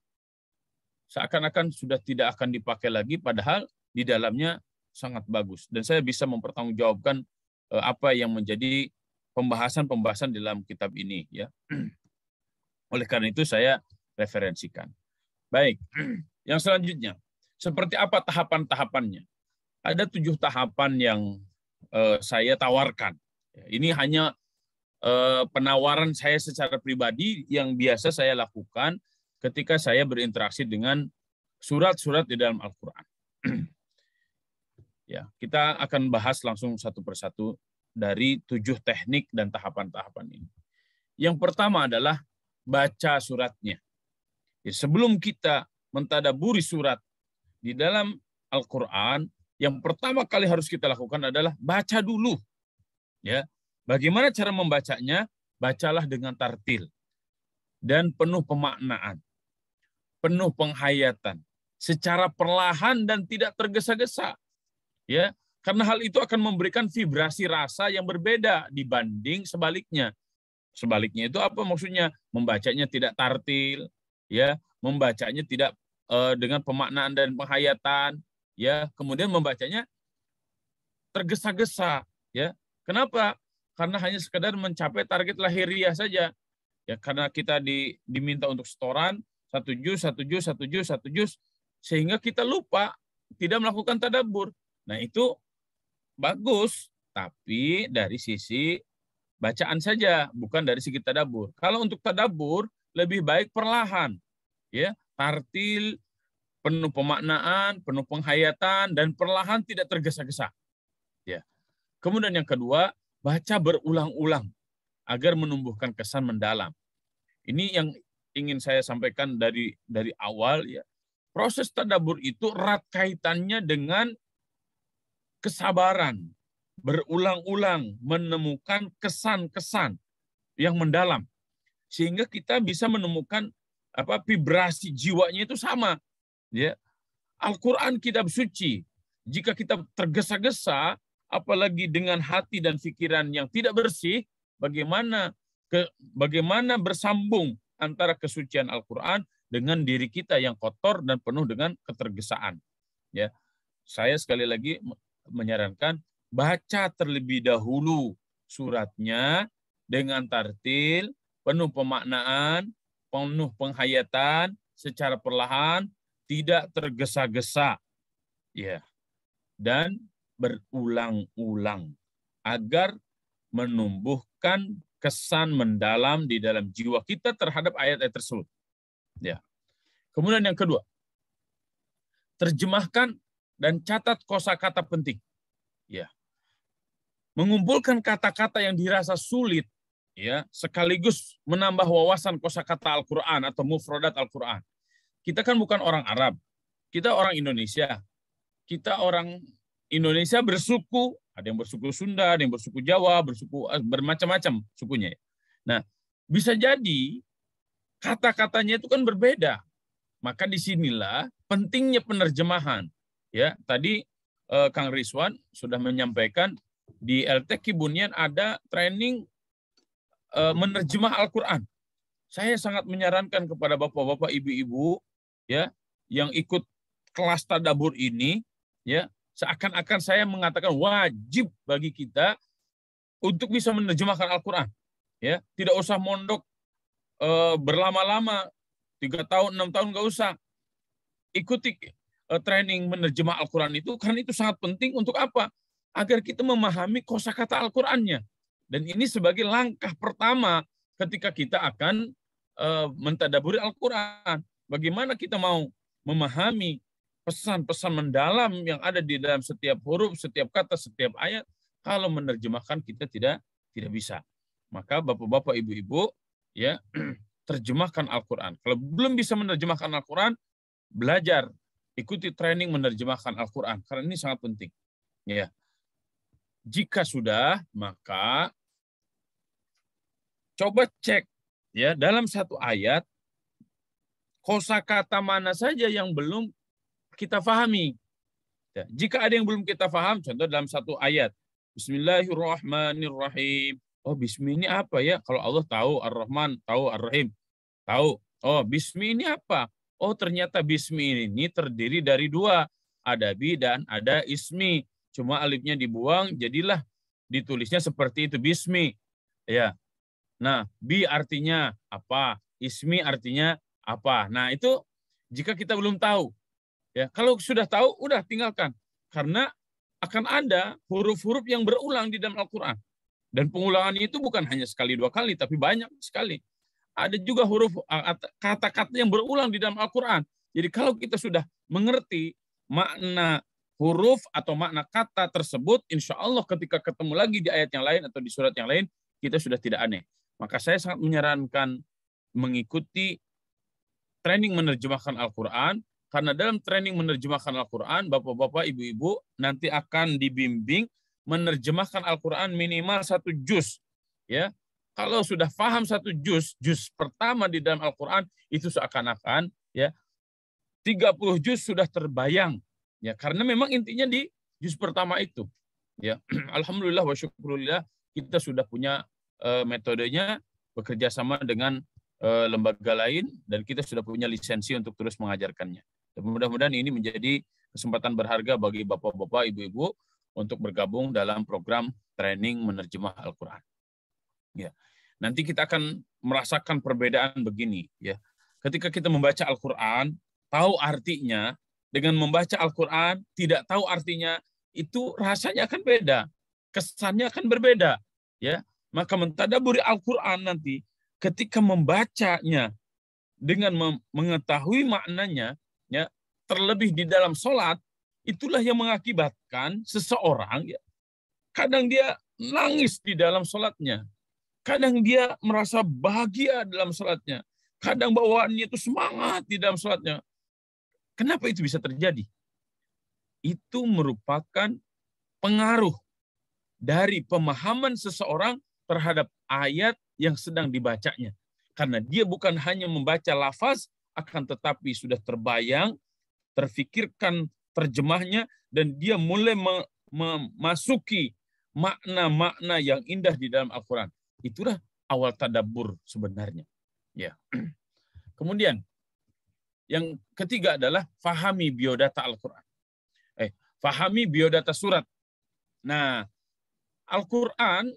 seakan-akan sudah tidak akan dipakai lagi, padahal di dalamnya sangat bagus. Dan saya bisa mempertanggungjawabkan apa yang menjadi pembahasan dalam kitab ini, ya. Oleh karena itu saya referensikan. Baik, yang selanjutnya, seperti apa tahapan-tahapannya? Ada 7 tahapan yang saya tawarkan. Ini hanya penawaran saya secara pribadi yang biasa saya lakukan ketika saya berinteraksi dengan surat-surat di dalam Al-Quran. Ya, kita akan bahas langsung satu persatu dari 7 teknik dan tahapan-tahapan ini. Yang pertama adalah baca suratnya. Ya, sebelum kita mentadaburi surat di dalam Al-Quran, yang pertama kali harus kita lakukan adalah baca dulu. Ya, bagaimana cara membacanya? Bacalah dengan tartil dan penuh pemaknaan, penuh penghayatan, secara perlahan dan tidak tergesa-gesa. Ya, karena hal itu akan memberikan vibrasi rasa yang berbeda dibanding sebaliknya. Sebaliknya itu apa maksudnya? Membacanya tidak tartil, ya, membacanya tidak dengan pemaknaan dan penghayatan, ya, kemudian membacanya tergesa-gesa, ya. Kenapa? Karena hanya sekadar mencapai target lahiriah saja. Ya, karena kita diminta untuk setoran 1 juz, sehingga kita lupa tidak melakukan tadabbur. Nah, itu bagus, tapi dari sisi bacaan saja, bukan dari segi tadabbur. Kalau untuk tadabbur lebih baik perlahan, ya, tartil, penuh pemaknaan, penuh penghayatan, dan perlahan tidak tergesa-gesa. Ya. Kemudian yang kedua, baca berulang-ulang agar menumbuhkan kesan mendalam. Ini yang ingin saya sampaikan dari awal, ya. Proses tadabbur itu erat kaitannya dengan kesabaran, berulang-ulang menemukan kesan-kesan yang mendalam, sehingga kita bisa menemukan vibrasi jiwanya itu sama. Ya, Al-Quran kitab suci. Jika kita tergesa-gesa, apalagi dengan hati dan pikiran yang tidak bersih, bagaimana bersambung antara kesucian Al-Quran dengan diri kita yang kotor dan penuh dengan ketergesaan. Ya, saya sekali lagi menyarankan baca terlebih dahulu suratnya dengan tartil, penuh pemaknaan, penuh penghayatan, secara perlahan, tidak tergesa-gesa, ya, dan berulang-ulang agar menumbuhkan kesan mendalam di dalam jiwa kita terhadap ayat-ayat tersebut. Ya. Kemudian yang kedua, terjemahkan dan catat kosakata penting. Ya. Mengumpulkan kata-kata yang dirasa sulit, ya, sekaligus menambah wawasan kosakata Al-Qur'an atau mufradat Al-Qur'an. Kita kan bukan orang Arab. Kita orang Indonesia. Kita orang Indonesia bersuku, ada yang bersuku Sunda, ada yang bersuku Jawa, bermacam-macam sukunya. Nah, bisa jadi kata-katanya itu kan berbeda. Maka disinilah pentingnya penerjemahan. Ya, tadi Kang Rizwan sudah menyampaikan di LTQ Bunyan ada training menerjemah Al-Quran. Saya sangat menyarankan kepada bapak-bapak, ibu-ibu ya yang ikut kelas tadabbur ini, ya seakan-akan saya mengatakan wajib bagi kita untuk bisa menerjemahkan Al-Quran. Ya, tidak usah mondok berlama-lama, 3 tahun, 6 tahun, nggak usah. Ikuti training menerjemah Al-Quran itu, karena itu sangat penting untuk apa? Agar kita memahami kosakata Al-Qurannya. Dan ini sebagai langkah pertama ketika kita akan mentadaburi Al-Quran. Bagaimana kita mau memahami pesan-pesan mendalam yang ada di dalam setiap huruf, setiap kata, setiap ayat, kalau menerjemahkan kita tidak bisa. Maka bapak-bapak, ibu-ibu, ya terjemahkan Al-Quran. Kalau belum bisa menerjemahkan Al-Quran, belajar, ikuti training menerjemahkan Al-Quran, karena ini sangat penting. Ya, jika sudah, maka coba cek ya dalam satu ayat kosakata mana saja yang belum kita pahami. Ya, jika ada yang belum kita paham, contoh dalam satu ayat, Bismillahirrahmanirrahim. Oh, Bismi ini apa ya? Kalau Allah tahu, Ar-Rahman tahu, Ar-Rahim tahu. Oh, Bismi ini apa? Oh, ternyata Bismi ini terdiri dari 2. Ada bi dan ada ismi. Cuma alifnya dibuang, jadilah ditulisnya seperti itu, Bismi. Ya. Nah, bi artinya apa? Ismi artinya apa? Nah, itu jika kita belum tahu. Ya, kalau sudah tahu, udah tinggalkan. Karena akan ada huruf-huruf yang berulang di dalam Al-Quran. Dan pengulangan itu bukan hanya sekali 2 kali, tapi banyak sekali. Ada juga huruf kata-kata yang berulang di dalam Al-Quran. Jadi kalau kita sudah mengerti makna huruf atau makna kata tersebut, insya Allah ketika ketemu lagi di ayat yang lain atau di surat yang lain, kita sudah tidak aneh. Maka saya sangat menyarankan mengikuti training menerjemahkan Al-Quran, karena dalam training menerjemahkan Al-Quran, bapak-bapak, ibu-ibu nanti akan dibimbing menerjemahkan Al-Quran minimal 1 juz. Ya, kalau sudah paham 1 juz pertama di dalam Al-Quran, itu seakan-akan ya 30 juz sudah terbayang. Ya, karena memang intinya di juz pertama itu. Ya, alhamdulillah wa syukurillah kita sudah punya metodenya, bekerja sama dengan lembaga lain, dan kita sudah punya lisensi untuk terus mengajarkannya. Dan mudah-mudahan ini menjadi kesempatan berharga bagi bapak-bapak, ibu-ibu untuk bergabung dalam program training menerjemah Al-Quran. Ya, nanti kita akan merasakan perbedaan begini. Ya, ketika kita membaca Al-Quran, tahu artinya, dengan membaca Al-Quran tidak tahu artinya, itu rasanya akan beda, kesannya akan berbeda. Ya, maka mentadaburi Al-Quran nanti, ketika membacanya dengan mengetahui maknanya, ya, terlebih di dalam sholat, itulah yang mengakibatkan seseorang ya, kadang dia nangis di dalam sholatnya, kadang dia merasa bahagia dalam sholatnya, kadang bawaannya itu semangat di dalam sholatnya. Kenapa itu bisa terjadi? Itu merupakan pengaruh dari pemahaman seseorang terhadap ayat yang sedang dibacanya. Karena dia bukan hanya membaca lafaz, akan tetapi sudah terbayang, terfikirkan terjemahnya, dan dia mulai memasuki makna-makna yang indah di dalam Al-Quran. Itulah awal tadabbur sebenarnya. Ya. Kemudian, yang ketiga adalah fahami biodata Al-Quran. Fahami biodata surat. Nah, Al-Quran,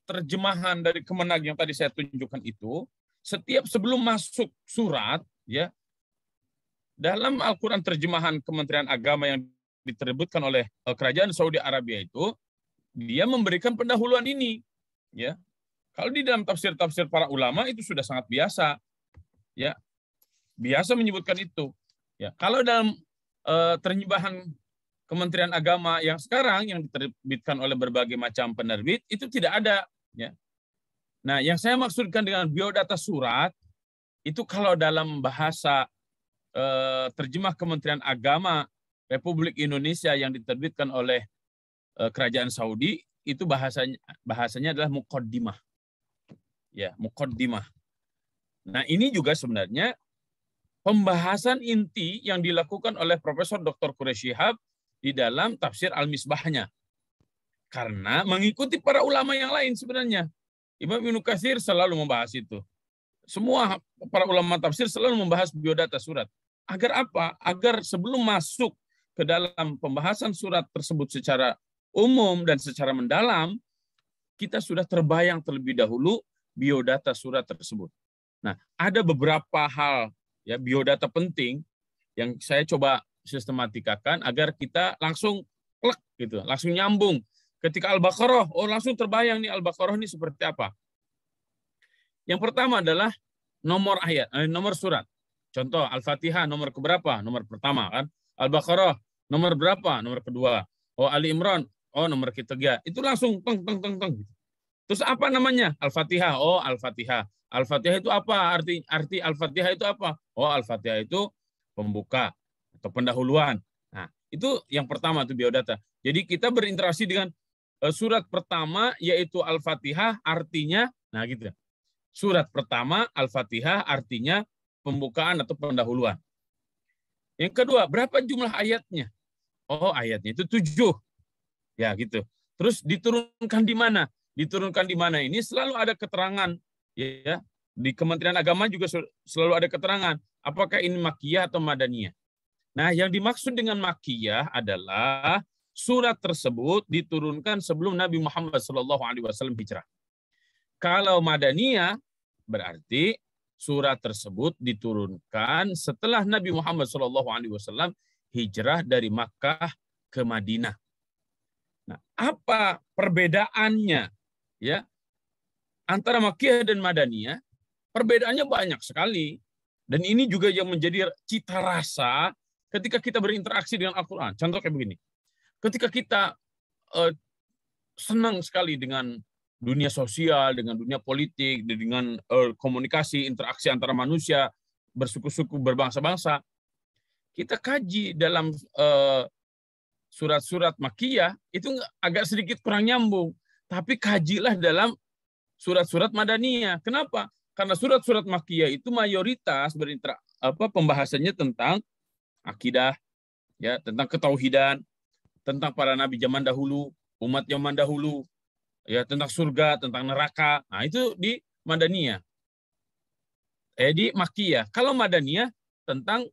terjemahan dari Kemenag yang tadi saya tunjukkan itu, setiap sebelum masuk surat, ya, dalam Al-Quran terjemahan Kementerian Agama yang diterbitkan oleh Kerajaan Saudi Arabia itu, dia memberikan pendahuluan ini. Ya, kalau di dalam tafsir-tafsir para ulama itu sudah sangat biasa. Ya, biasa menyebutkan itu. Ya, kalau dalam terjemahan Kementerian Agama yang sekarang yang diterbitkan oleh berbagai macam penerbit itu tidak ada. Ya. Nah, yang saya maksudkan dengan biodata surat itu kalau dalam bahasa terjemah Kementerian Agama Republik Indonesia yang diterbitkan oleh Kerajaan Saudi, itu bahasanya adalah muqaddimah. Ya, muqaddimah. Nah, ini juga sebenarnya pembahasan inti yang dilakukan oleh Profesor Dr. Quraish Shihab di dalam tafsir Al-Misbahnya. Karena mengikuti para ulama yang lain sebenarnya. Imam Ibnu Katsir selalu membahas itu. Semua para ulama tafsir selalu membahas biodata surat. Agar apa? Agar sebelum masuk ke dalam pembahasan surat tersebut secara umum dan secara mendalam, kita sudah terbayang terlebih dahulu biodata surat tersebut. Nah, ada beberapa hal ya biodata penting yang saya coba sistematikakan agar kita langsung klek gitu, langsung nyambung. Ketika Al-Baqarah, oh langsung terbayang nih Al-Baqarah ini seperti apa. Yang pertama adalah nomor ayat, nomor surat. Contoh Al-Fatihah nomor keberapa? Nomor pertama kan. Al-Baqarah nomor berapa? Nomor kedua. Oh Ali Imran, oh nomor ketiga. Itu langsung teng teng teng teng. Terus apa namanya? Al-Fatihah. Oh Al-Fatihah. Al-Fatihah itu apa? Arti Al-Fatihah itu apa? Oh Al-Fatihah itu pembuka atau pendahuluan. Nah, itu yang pertama itu biodata. Jadi kita berinteraksi dengan surat pertama yaitu Al-Fatihah artinya, nah gitu. Surat pertama Al-Fatihah artinya pembukaan atau pendahuluan. Yang kedua, berapa jumlah ayatnya? Oh, ayatnya itu 7. Ya, gitu. Terus diturunkan di mana? Diturunkan di mana ini selalu ada keterangan ya. Di Kementerian Agama juga selalu ada keterangan apakah ini Makkiyah atau Madaniyah. Nah, yang dimaksud dengan Makkiyah adalah surat tersebut diturunkan sebelum Nabi Muhammad SAW hijrah. Kalau Madaniyah berarti surat tersebut diturunkan setelah Nabi Muhammad SAW hijrah dari Makkah ke Madinah. Nah, apa perbedaannya ya antara Makkiyah dan Madaniyah? Perbedaannya banyak sekali. Dan ini juga yang menjadi cita rasa ketika kita berinteraksi dengan Al-Quran. Contoh kayak begini. Ketika kita senang sekali dengan dunia sosial, dengan dunia politik, dengan komunikasi, interaksi antara manusia, bersuku-suku, berbangsa-bangsa, kita kaji dalam surat-surat Makkiyah, itu agak sedikit kurang nyambung. Tapi kajilah dalam surat-surat Madaniyah. Kenapa? Karena surat-surat Makkiyah itu mayoritas pembahasannya tentang akidah, ya, tentang ketauhidan, tentang para nabi zaman dahulu, umat zaman dahulu, ya, tentang surga, tentang neraka. Nah, itu di Madaniyah. Di Makkiyah. Kalau Madaniyah tentang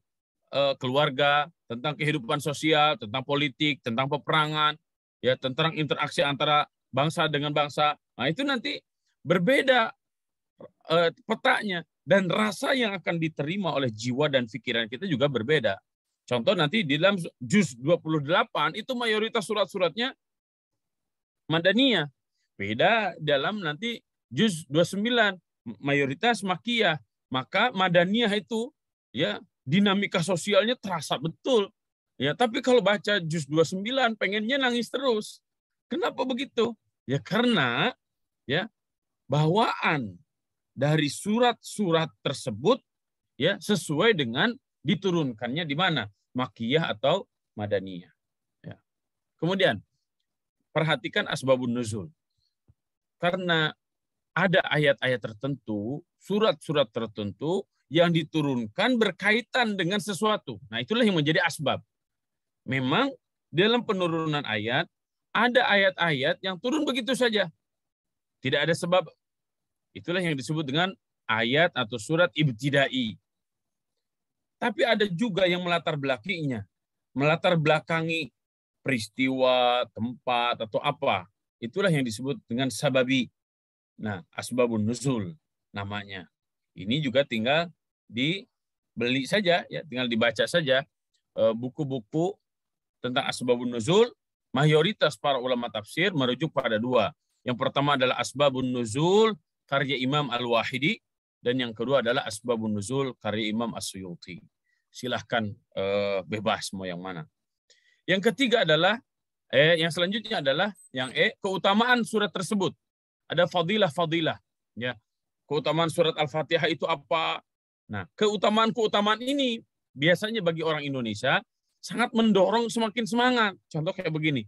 keluarga, tentang kehidupan sosial, tentang politik, tentang peperangan, ya, tentang interaksi antara bangsa dengan bangsa. Nah, itu nanti berbeda petanya dan rasa yang akan diterima oleh jiwa dan pikiran kita juga berbeda. Contoh nanti di dalam juz 28 itu mayoritas surat-suratnya Madaniyah. Beda dalam nanti juz 29 mayoritas Makkiyah. Maka Madaniyah itu ya dinamika sosialnya terasa betul. Ya, tapi kalau baca juz 29 pengennya nangis terus. Kenapa begitu? Ya karena ya bawaan dari surat-surat tersebut ya sesuai dengan diturunkannya di mana? Makkiyah atau Madaniyah. Ya. Kemudian, perhatikan asbabun nuzul. Karena ada ayat-ayat tertentu, surat-surat tertentu yang diturunkan berkaitan dengan sesuatu. Nah, itulah yang menjadi asbab. Memang dalam penurunan ayat, ada ayat-ayat yang turun begitu saja. Tidak ada sebab. Itulah yang disebut dengan ayat atau surat ibtidai. Tapi ada juga yang melatar belakangi peristiwa, tempat, atau apa. Itulah yang disebut dengan sababi. Nah, asbabun nuzul namanya. Ini juga tinggal dibeli saja, ya, tinggal dibaca saja buku-buku tentang asbabun nuzul. Mayoritas para ulama tafsir merujuk pada dua. Yang pertama adalah asbabun nuzul karya Imam Al-Wahidi, dan yang kedua adalah asbabun nuzul karya Imam As-Suyuti. Silahkan bebas mau yang mana. Yang ketiga adalah yang selanjutnya adalah yang keutamaan surat tersebut. Ada fadilah-fadilah, ya. Keutamaan surat Al-Fatihah itu apa? Nah, keutamaan ini biasanya bagi orang Indonesia sangat mendorong semakin semangat. Contoh kayak begini.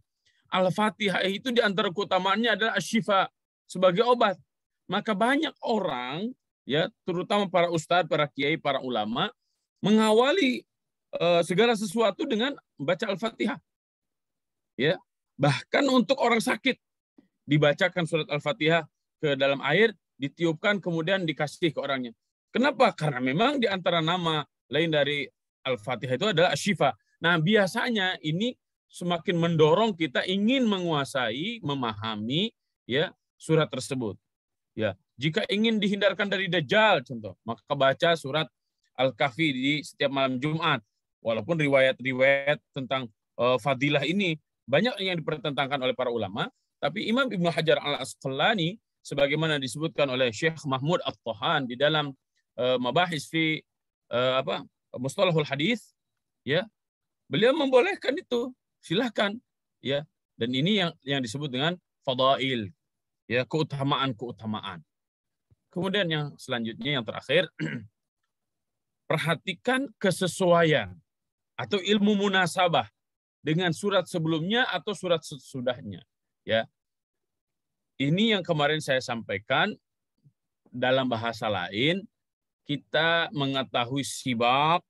Al-Fatihah itu di antara keutamaannya adalah asyifa, sebagai obat. Maka banyak orang, ya, terutama para ustadz, para kiai, para ulama, mengawali segala sesuatu dengan membaca Al-Fatihah. Ya, Bahkan untuk orang sakit, dibacakan surat Al-Fatihah ke dalam air, ditiupkan, kemudian dikasih ke orangnya. Kenapa? Karena memang di antara nama lain dari Al-Fatihah itu adalah Asy-Syifa. Nah, biasanya ini semakin mendorong kita ingin menguasai, memahami ya surat tersebut. Ya, jika ingin dihindarkan dari Dajjal contoh, maka baca surat Al-Kahfi di setiap malam Jumat. Walaupun riwayat-riwayat tentang fadilah ini banyak yang dipertentangkan oleh para ulama, tapi Imam Ibnu Hajar Al-Asqalani sebagaimana disebutkan oleh Syekh Mahmud At-Tahan di dalam mabahis fi mustalahul hadis, ya, beliau membolehkan itu, silahkan, ya. Dan ini yang disebut dengan fadail, ya, keutamaan. Kemudian yang selanjutnya, yang terakhir, perhatikan kesesuaian atau ilmu munasabah dengan surat sebelumnya atau surat sesudahnya, ya. Ini yang kemarin saya sampaikan, dalam bahasa lain kita mengetahui sibak,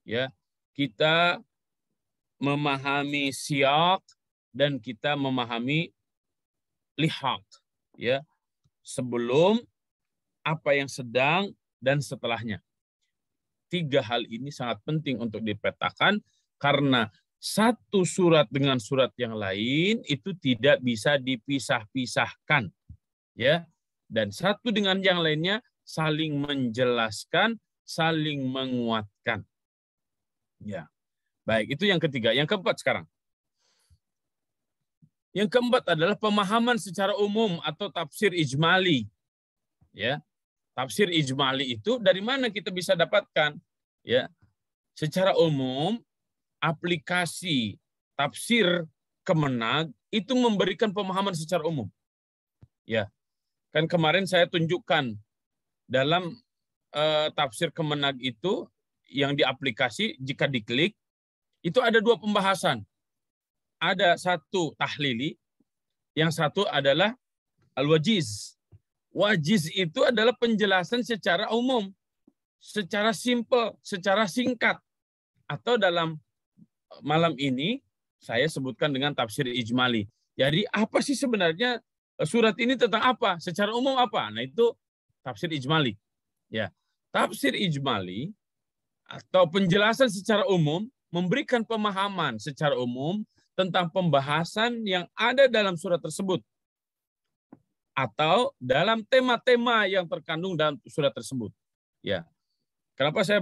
ya, kita memahami siyak, dan kita memahami lihaq, ya, sebelum, apa yang sedang, dan setelahnya. 3 hal ini sangat penting untuk dipetakan, karena satu surat dengan surat yang lain itu tidak bisa dipisah-pisahkan, ya, dan satu dengan yang lainnya saling menjelaskan, saling menguatkan, ya. Baik, itu yang ketiga. Yang keempat sekarang. Yang keempat adalah pemahaman secara umum atau tafsir ijmali, ya. Tafsir ijmali itu dari mana kita bisa dapatkan, ya? Secara umum, aplikasi tafsir Kemenag itu memberikan pemahaman secara umum. Ya. Kan kemarin saya tunjukkan dalam tafsir Kemenag itu yang diaplikasi, jika diklik itu ada 2 pembahasan. Ada satu tahlili, yang satu adalah al-wajiz. Wajiz itu adalah penjelasan secara umum, secara simpel, secara singkat. Atau dalam malam ini saya sebutkan dengan tafsir ijmali. Jadi apa sih sebenarnya surat ini tentang apa? Secara umum apa? Nah, itu tafsir ijmali. Ya, tafsir ijmali atau penjelasan secara umum memberikan pemahaman secara umum tentang pembahasan yang ada dalam surat tersebut atau dalam tema-tema yang terkandung dalam surat tersebut. Ya, kenapa saya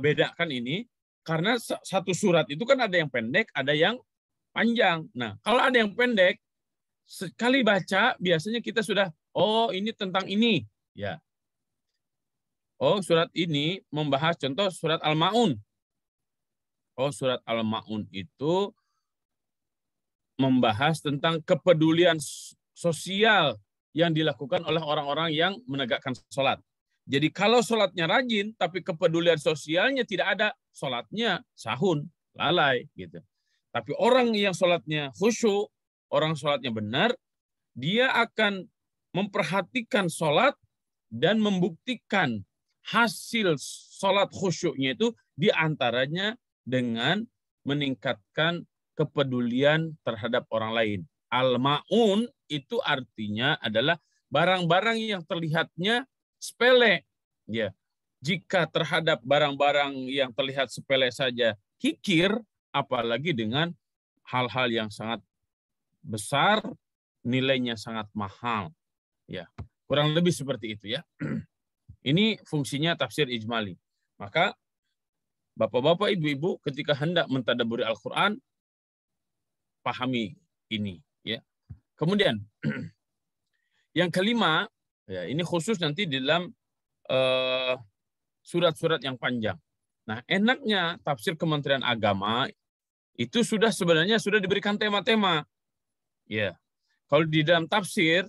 bedakan ini? Karena satu surat itu kan ada yang pendek, ada yang panjang. Nah, kalau ada yang pendek, sekali baca biasanya kita sudah, oh ini tentang ini, ya. Oh, surat ini membahas contoh surat Al-Ma'un. Oh, surat Al-Ma'un itu membahas tentang kepedulian sosial yang dilakukan oleh orang-orang yang menegakkan sholat. Jadi kalau sholatnya rajin, tapi kepedulian sosialnya tidak ada, sholatnya sahun, lalai, gitu. Tapi orang yang sholatnya khusyuk, orang sholatnya benar, dia akan memperhatikan sholat dan membuktikan hasil sholat khusyuknya itu diantaranya dengan meningkatkan kepedulian terhadap orang lain. Al-ma'un itu artinya adalah barang-barang yang terlihatnya sepele. Ya. Jika terhadap barang-barang yang terlihat sepele saja kikir, apalagi dengan hal-hal yang sangat besar, nilainya sangat mahal. Ya, kurang lebih seperti itu, ya. Ini fungsinya tafsir ijmali. Maka Bapak-bapak, Ibu-ibu ketika hendak mentadaburi Al-Qur'an, pahami ini, ya. Kemudian yang kelima, ya, ini khusus nanti di dalam surat-surat yang panjang. Nah, enaknya tafsir Kementerian Agama itu sebenarnya sudah diberikan tema-tema. Ya. Kalau di dalam tafsir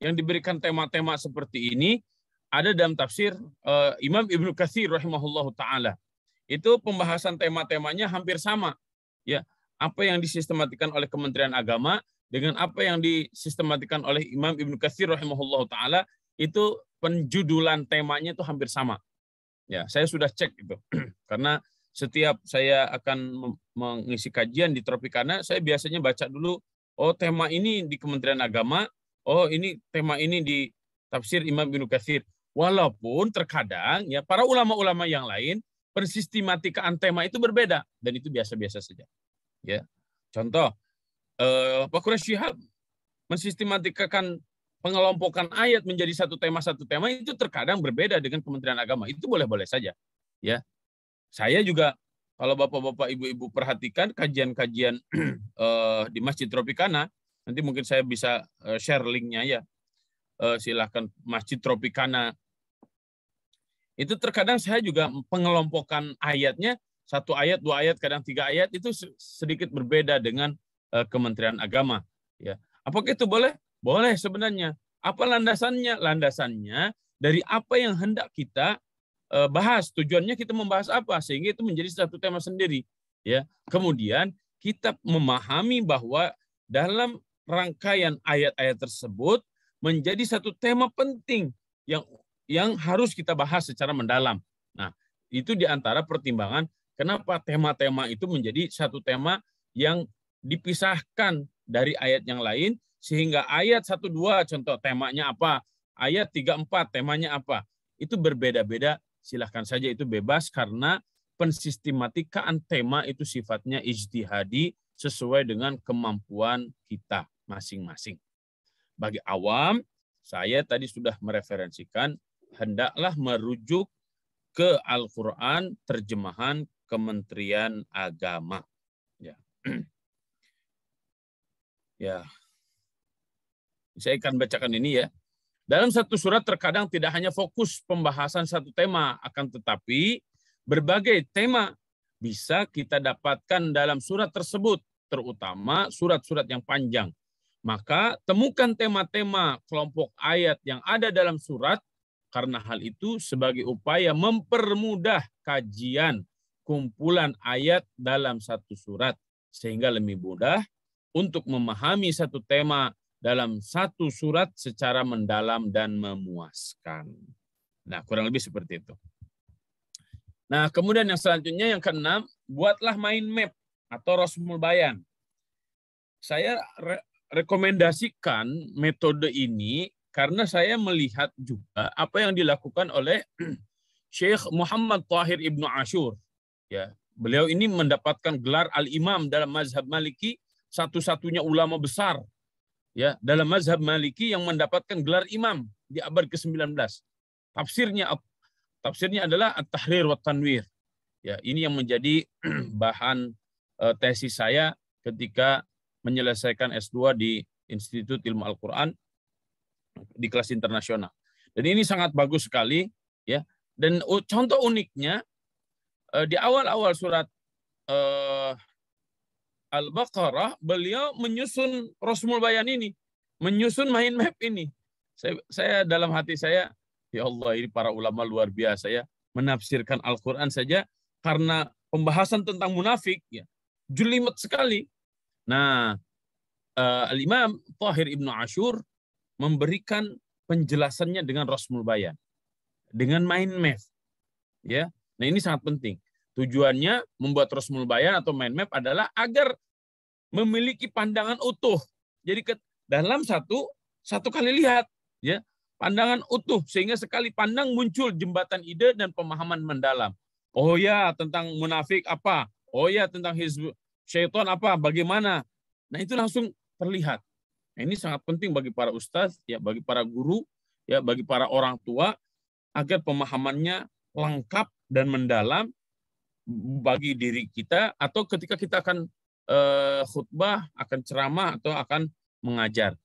yang diberikan tema-tema seperti ini ada dalam tafsir Imam Ibnu Katsir rahimahullahu taala. Itu pembahasan tema-temanya hampir sama. Ya, apa yang disistematikan oleh Kementerian Agama dengan apa yang disistematikan oleh Imam Ibnu Katsir rahimahullahu taala, itu penjudulan temanya itu hampir sama. Ya, saya sudah cek itu. Karena setiap saya akan mengisi kajian di Tropicana, saya biasanya baca dulu, oh tema ini di Kementerian Agama, oh ini tema ini di tafsir Imam Ibnu Katsir. Walaupun terkadang ya para ulama-ulama yang lain persistematikaan tema itu berbeda dan itu biasa-biasa saja. Ya. Contoh, Pak Quraish Shihab mensistematikakan pengelompokan ayat menjadi satu tema itu terkadang berbeda dengan Kementerian Agama. Itu boleh-boleh saja. Ya. Saya juga kalau Bapak-bapak, Ibu-ibu perhatikan kajian-kajian di Masjid Tropicana, nanti mungkin saya bisa share linknya ya. Silahkan Masjid Tropicana. Itu terkadang saya juga pengelompokan ayatnya, 1 ayat, 2 ayat, kadang 3 ayat, itu sedikit berbeda dengan Kementerian Agama. Ya. Apakah itu boleh? Boleh sebenarnya. Apa landasannya? Landasannya dari apa yang hendak kita bahas. Tujuannya kita membahas apa? Sehingga itu menjadi satu tema sendiri. Ya. Kemudian kita memahami bahwa dalam rangkaian ayat-ayat tersebut menjadi satu tema penting yang harus kita bahas secara mendalam. Nah, itu diantara pertimbangan kenapa tema-tema itu menjadi satu tema yang dipisahkan dari ayat yang lain, sehingga ayat 1-2 contoh temanya apa, ayat 3-4 temanya apa, itu berbeda-beda. Silahkan saja, itu bebas karena pensistematikaan tema itu sifatnya ijtihadi sesuai dengan kemampuan kita masing-masing. Bagi awam, saya tadi sudah mereferensikan hendaklah merujuk ke Al-Quran terjemahan Kementerian Agama. Ya. Ya. Saya akan bacakan ini ya. Dalam satu surat terkadang tidak hanya fokus pembahasan satu tema, akan tetapi berbagai tema bisa kita dapatkan dalam surat tersebut, terutama surat-surat yang panjang. Maka temukan tema-tema kelompok ayat yang ada dalam surat, karena hal itu sebagai upaya mempermudah kajian kumpulan ayat dalam satu surat, sehingga lebih mudah untuk memahami satu tema dalam satu surat secara mendalam dan memuaskan. Nah, kurang lebih seperti itu. Nah, kemudian yang selanjutnya, yang keenam, buatlah mind map atau Rasmul Bayan. Saya rekomendasikan metode ini karena saya melihat juga apa yang dilakukan oleh Syekh Muhammad Thahir Ibnu Ashur. Ya, beliau ini mendapatkan gelar Al-Imam dalam mazhab Maliki, satu-satunya ulama besar ya dalam mazhab Maliki yang mendapatkan gelar imam di abad ke-19. Tafsirnya adalah At-Tahrir wa Tanwir. Ya, ini yang menjadi bahan tesis saya ketika menyelesaikan S2 di Institut Ilmu Al-Quran di kelas internasional. Dan ini sangat bagus sekali ya. Dan contoh uniknya di awal-awal surat Al-Baqarah, beliau menyusun Rasmul Bayan ini, menyusun mind map ini. Saya dalam hati saya, ya Allah, ini para ulama luar biasa ya, menafsirkan Al-Quran saja karena pembahasan tentang munafik, ya, jelimet sekali. Nah, Al-Imam Thahir Ibnu Ashur memberikan penjelasannya dengan Rasmul Bayan, dengan mind map. Ya, nah ini sangat penting. Tujuannya membuat Rasmul Bayan atau mind map adalah agar memiliki pandangan utuh. Jadi dalam satu kali lihat, ya, pandangan utuh, sehingga sekali pandang muncul jembatan ide dan pemahaman mendalam. Oh ya, tentang munafik apa? Oh ya, tentang hizb syaitan apa? Bagaimana? Nah, itu langsung terlihat. Nah, ini sangat penting bagi para ustadz, ya, bagi para guru, ya, bagi para orang tua, agar pemahamannya lengkap dan mendalam bagi diri kita, atau ketika kita akan khutbah, akan ceramah, atau akan mengajar.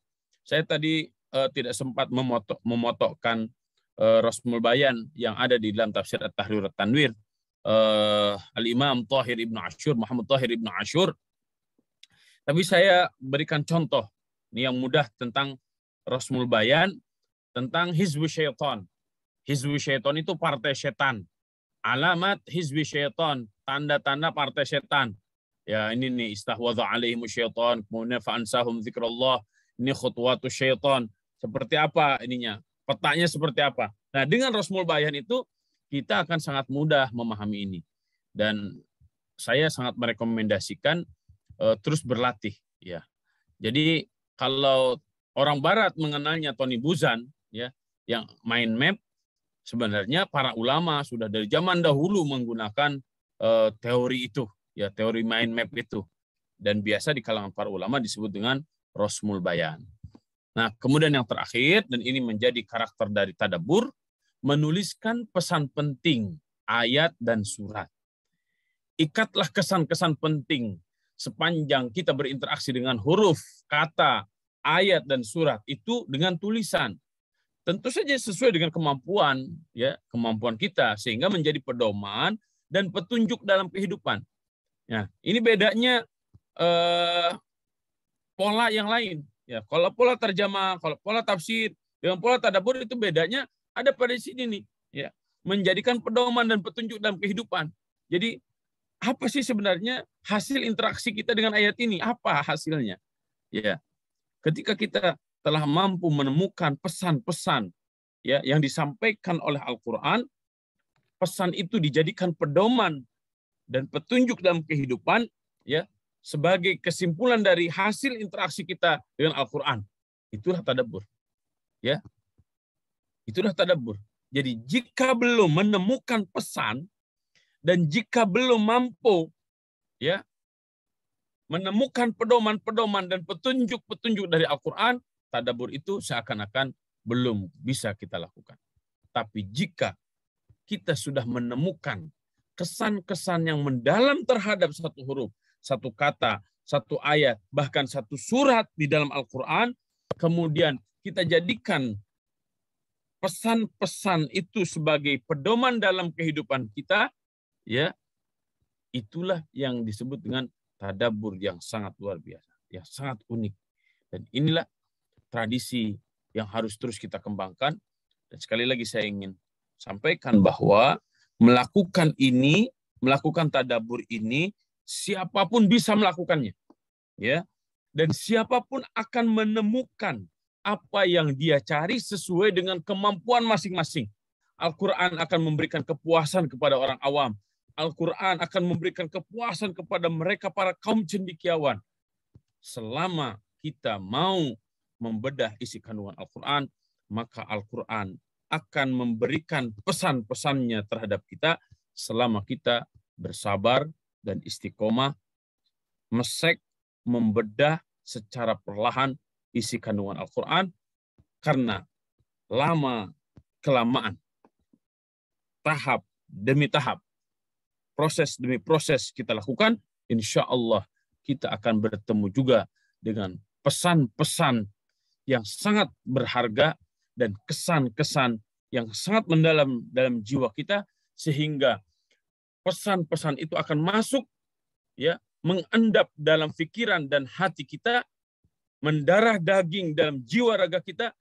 Saya tadi tidak sempat memotokkan Rasmul Bayan yang ada di dalam tafsir At-Tahrir wa Tanwir Al-Imam Thahir Ibnu Ashur, Muhammad Thahir Ibnu Ashur. Tapi saya berikan contoh ini yang mudah tentang Rasmul Bayan, tentang Hizbu Syaitan. Hizbu Syaitan itu partai setan. Alamat hizbi syaitan, tanda-tanda partai setan. Ya, ini nih, istahwadha alaihimu syaitan, kemudian fa'ansahum zikrullah. Ini khutwatu syaitan. Seperti apa ininya? Petanya seperti apa? Nah, dengan Rasmul Bayan itu kita akan sangat mudah memahami ini. Dan saya sangat merekomendasikan terus berlatih, ya. Jadi kalau orang Barat mengenalnya Tony Buzan, ya, yang mind map, sebenarnya para ulama sudah dari zaman dahulu menggunakan teori itu, ya, teori mind map itu, dan biasa di kalangan para ulama disebut dengan Rosmul Bayan. Nah, kemudian yang terakhir, dan ini menjadi karakter dari tadabbur, menuliskan pesan penting ayat dan surat. Ikatlah kesan-kesan penting sepanjang kita berinteraksi dengan huruf, kata, ayat, dan surat itu dengan tulisan. Tentu saja sesuai dengan kemampuan, ya, kemampuan kita, sehingga menjadi pedoman dan petunjuk dalam kehidupan. Nah, ini bedanya pola yang lain. Ya, kalau pola terjemah, kalau pola tafsir dengan pola tadabbur itu bedanya ada pada sini nih, ya, menjadikan pedoman dan petunjuk dalam kehidupan. Jadi apa sih sebenarnya hasil interaksi kita dengan ayat ini? Apa hasilnya? Ya, ketika kita telah mampu menemukan pesan-pesan, ya, yang disampaikan oleh Al-Quran, pesan itu dijadikan pedoman dan petunjuk dalam kehidupan, ya, sebagai kesimpulan dari hasil interaksi kita dengan Al-Quran. Itulah tadabbur. Ya. Itulah tadabbur. Jadi jika belum menemukan pesan dan jika belum mampu, ya, menemukan pedoman-pedoman dan petunjuk-petunjuk dari Al-Quran, tadabbur itu seakan-akan belum bisa kita lakukan. Tapi jika kita sudah menemukan kesan-kesan yang mendalam terhadap satu huruf, satu kata, satu ayat, bahkan satu surat di dalam Al-Quran, kemudian kita jadikan pesan-pesan itu sebagai pedoman dalam kehidupan kita, ya, itulah yang disebut dengan tadabbur yang sangat luar biasa, yang sangat unik. Dan inilah tradisi yang harus terus kita kembangkan. Dan sekali lagi saya ingin sampaikan bahwa melakukan ini, melakukan tadabbur ini, siapapun bisa melakukannya, ya, dan siapapun akan menemukan apa yang dia cari sesuai dengan kemampuan masing-masing. Al-Quran akan memberikan kepuasan kepada orang awam. Al-Quran akan memberikan kepuasan kepada mereka para kaum cendekiawan. Selama kita mau membedah isi kandungan Al-Quran, maka Al-Quran akan memberikan pesan-pesannya terhadap kita selama kita bersabar dan istiqomah, mesek, membedah secara perlahan isi kandungan Al-Quran, karena lama-kelamaan, tahap demi tahap, proses demi proses kita lakukan, insya Allah kita akan bertemu juga dengan pesan-pesan yang sangat berharga dan kesan-kesan yang sangat mendalam dalam jiwa kita, sehingga pesan-pesan itu akan masuk, ya, mengendap dalam pikiran dan hati kita, mendarah daging dalam jiwa raga kita,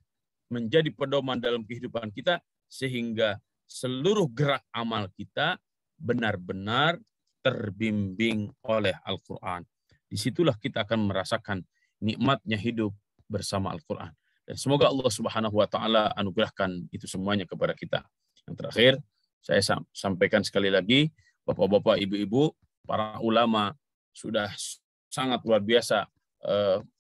menjadi pedoman dalam kehidupan kita, sehingga seluruh gerak amal kita benar-benar terbimbing oleh Al-Quran. Disitulah kita akan merasakan nikmatnya hidup bersama Al-Quran. Dan semoga Allah Subhanahu wa Ta'ala anugerahkan itu semuanya kepada kita. Yang terakhir, saya sampaikan sekali lagi, Bapak-bapak, Ibu-ibu, para ulama sudah sangat luar biasa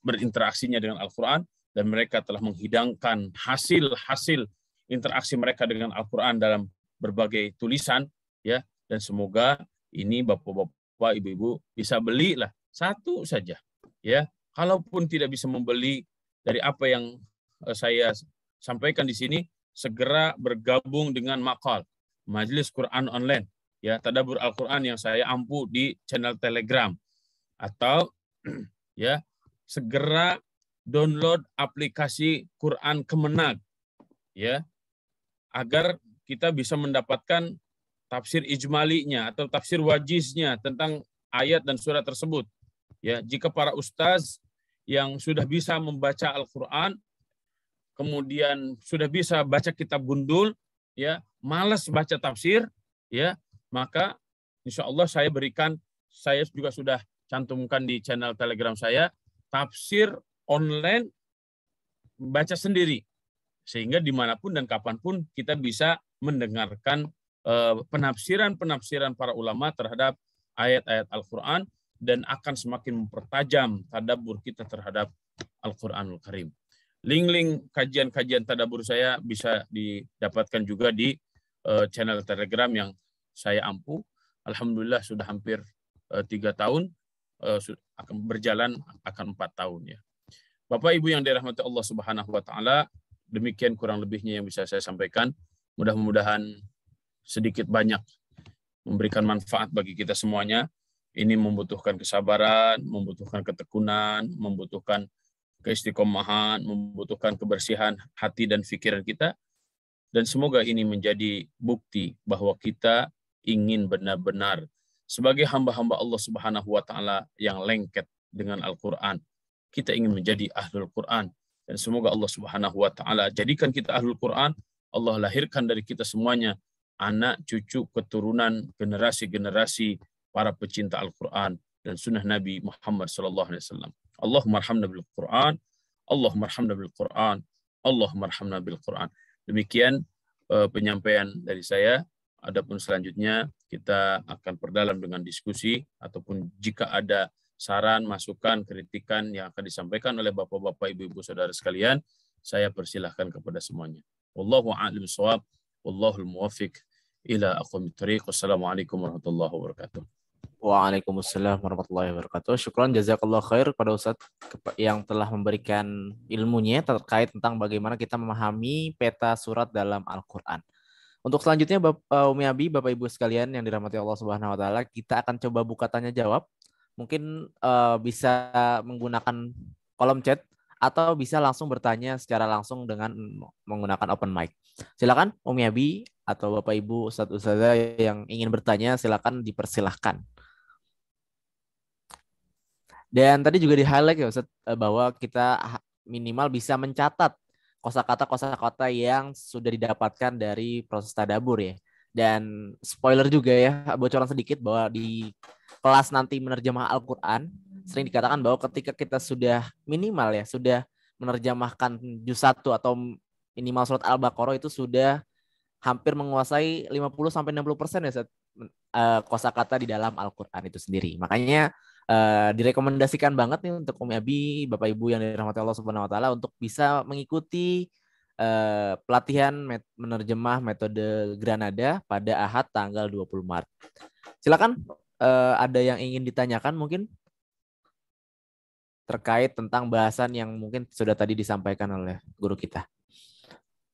berinteraksinya dengan Al-Quran, dan mereka telah menghidangkan hasil-hasil interaksi mereka dengan Al-Quran dalam berbagai tulisan, ya. Dan semoga ini Bapak-bapak, Ibu-ibu bisa belilah satu saja, ya. Kalaupun tidak bisa membeli dari apa yang saya sampaikan di sini, segera bergabung dengan Maqal, Majelis Quran Online, ya, tadabbur Al-Quran yang saya ampu di channel Telegram, atau ya, segera download aplikasi Quran Kemenag, ya, agar kita bisa mendapatkan tafsir ijmalinya atau tafsir wajiznya tentang ayat dan surat tersebut. Ya, jika para ustaz yang sudah bisa membaca Al-Quran, kemudian sudah bisa baca kitab gundul, ya, malas baca tafsir, ya, maka insya Allah saya juga sudah cantumkan di channel Telegram saya, tafsir online baca sendiri, sehingga dimanapun dan kapanpun kita bisa mendengarkan penafsiran para ulama terhadap ayat-ayat Al-Quran dan akan semakin mempertajam tadabbur kita terhadap Al-Quranul Karim. Link-link kajian-kajian tadabbur saya bisa didapatkan juga di channel Telegram yang saya ampu. Alhamdulillah sudah hampir 3 tahun, akan berjalan akan 4 tahun ya. Bapak Ibu yang dirahmati Allah Subhanahu wa taala, demikian kurang lebihnya yang bisa saya sampaikan. Mudah-mudahan sedikit banyak memberikan manfaat bagi kita semuanya. Ini membutuhkan kesabaran, membutuhkan ketekunan, membutuhkan keistiqomahan, membutuhkan kebersihan hati dan pikiran kita. Dan semoga ini menjadi bukti bahwa kita ingin benar-benar sebagai hamba-hamba Allah Subhanahu wa taala yang lengket dengan Al-Qur'an. Kita ingin menjadi ahlul Qur'an dan semoga Allah Subhanahu wa taala jadikan kita ahlul Qur'an. Allah lahirkan dari kita semuanya anak, cucu, keturunan, generasi-generasi para pecinta Al-Qur'an dan sunnah Nabi Muhammad sallallahu alaihi wasallam. Allahumma arhamna bil Qur'an, Allahumma arhamna bil Qur'an, Allahumma arhamna bil Qur'an. Demikian penyampaian dari saya. Adapun selanjutnya kita akan perdalam dengan diskusi ataupun jika ada saran, masukan, kritikan yang akan disampaikan oleh bapak-bapak, ibu-ibu, saudara sekalian, saya persilahkan kepada semuanya. Wallahu a'lam bishawab, wallahul muwaffiq ila aqwamit thariq. Wassalamualaikum warahmatullahi wabarakatuh. Waalaikumsalam warahmatullahi wabarakatuh. Syukran jazakallah khair kepada Ustadz yang telah memberikan ilmunya terkait tentang bagaimana kita memahami peta surat dalam Al-Quran. Untuk selanjutnya Umi Abi, Bapak Ibu sekalian yang dirahmati Allah Subhanahu wa taala, kita akan coba buka tanya jawab. Mungkin bisa menggunakan kolom chat atau bisa langsung bertanya secara langsung dengan menggunakan open mic. Silakan Umi Abi atau Bapak Ibu Ustaz-ustazah yang ingin bertanya silakan dipersilahkan. Dan tadi juga di-highlight ya Ustaz bahwa kita minimal bisa mencatat kosakata-kosakata yang sudah didapatkan dari proses tadabbur ya. Dan spoiler juga ya, bocoran sedikit bahwa di kelas nanti menerjemah Al-Quran sering dikatakan bahwa ketika kita sudah minimal ya, sudah menerjemahkan juz 1 atau minimal surat Al-Baqarah itu sudah hampir menguasai 50-60% ya kosakata di dalam Al-Quran itu sendiri. Makanya direkomendasikan banget nih untuk Umi Abi, Bapak Ibu yang dirahmati Allah Subhanahu wa taala untuk bisa mengikuti pelatihan menerjemah metode Granada pada Ahad tanggal 20 Maret. Silakan ada yang ingin ditanyakan mungkin terkait tentang bahasan yang mungkin sudah tadi disampaikan oleh guru kita.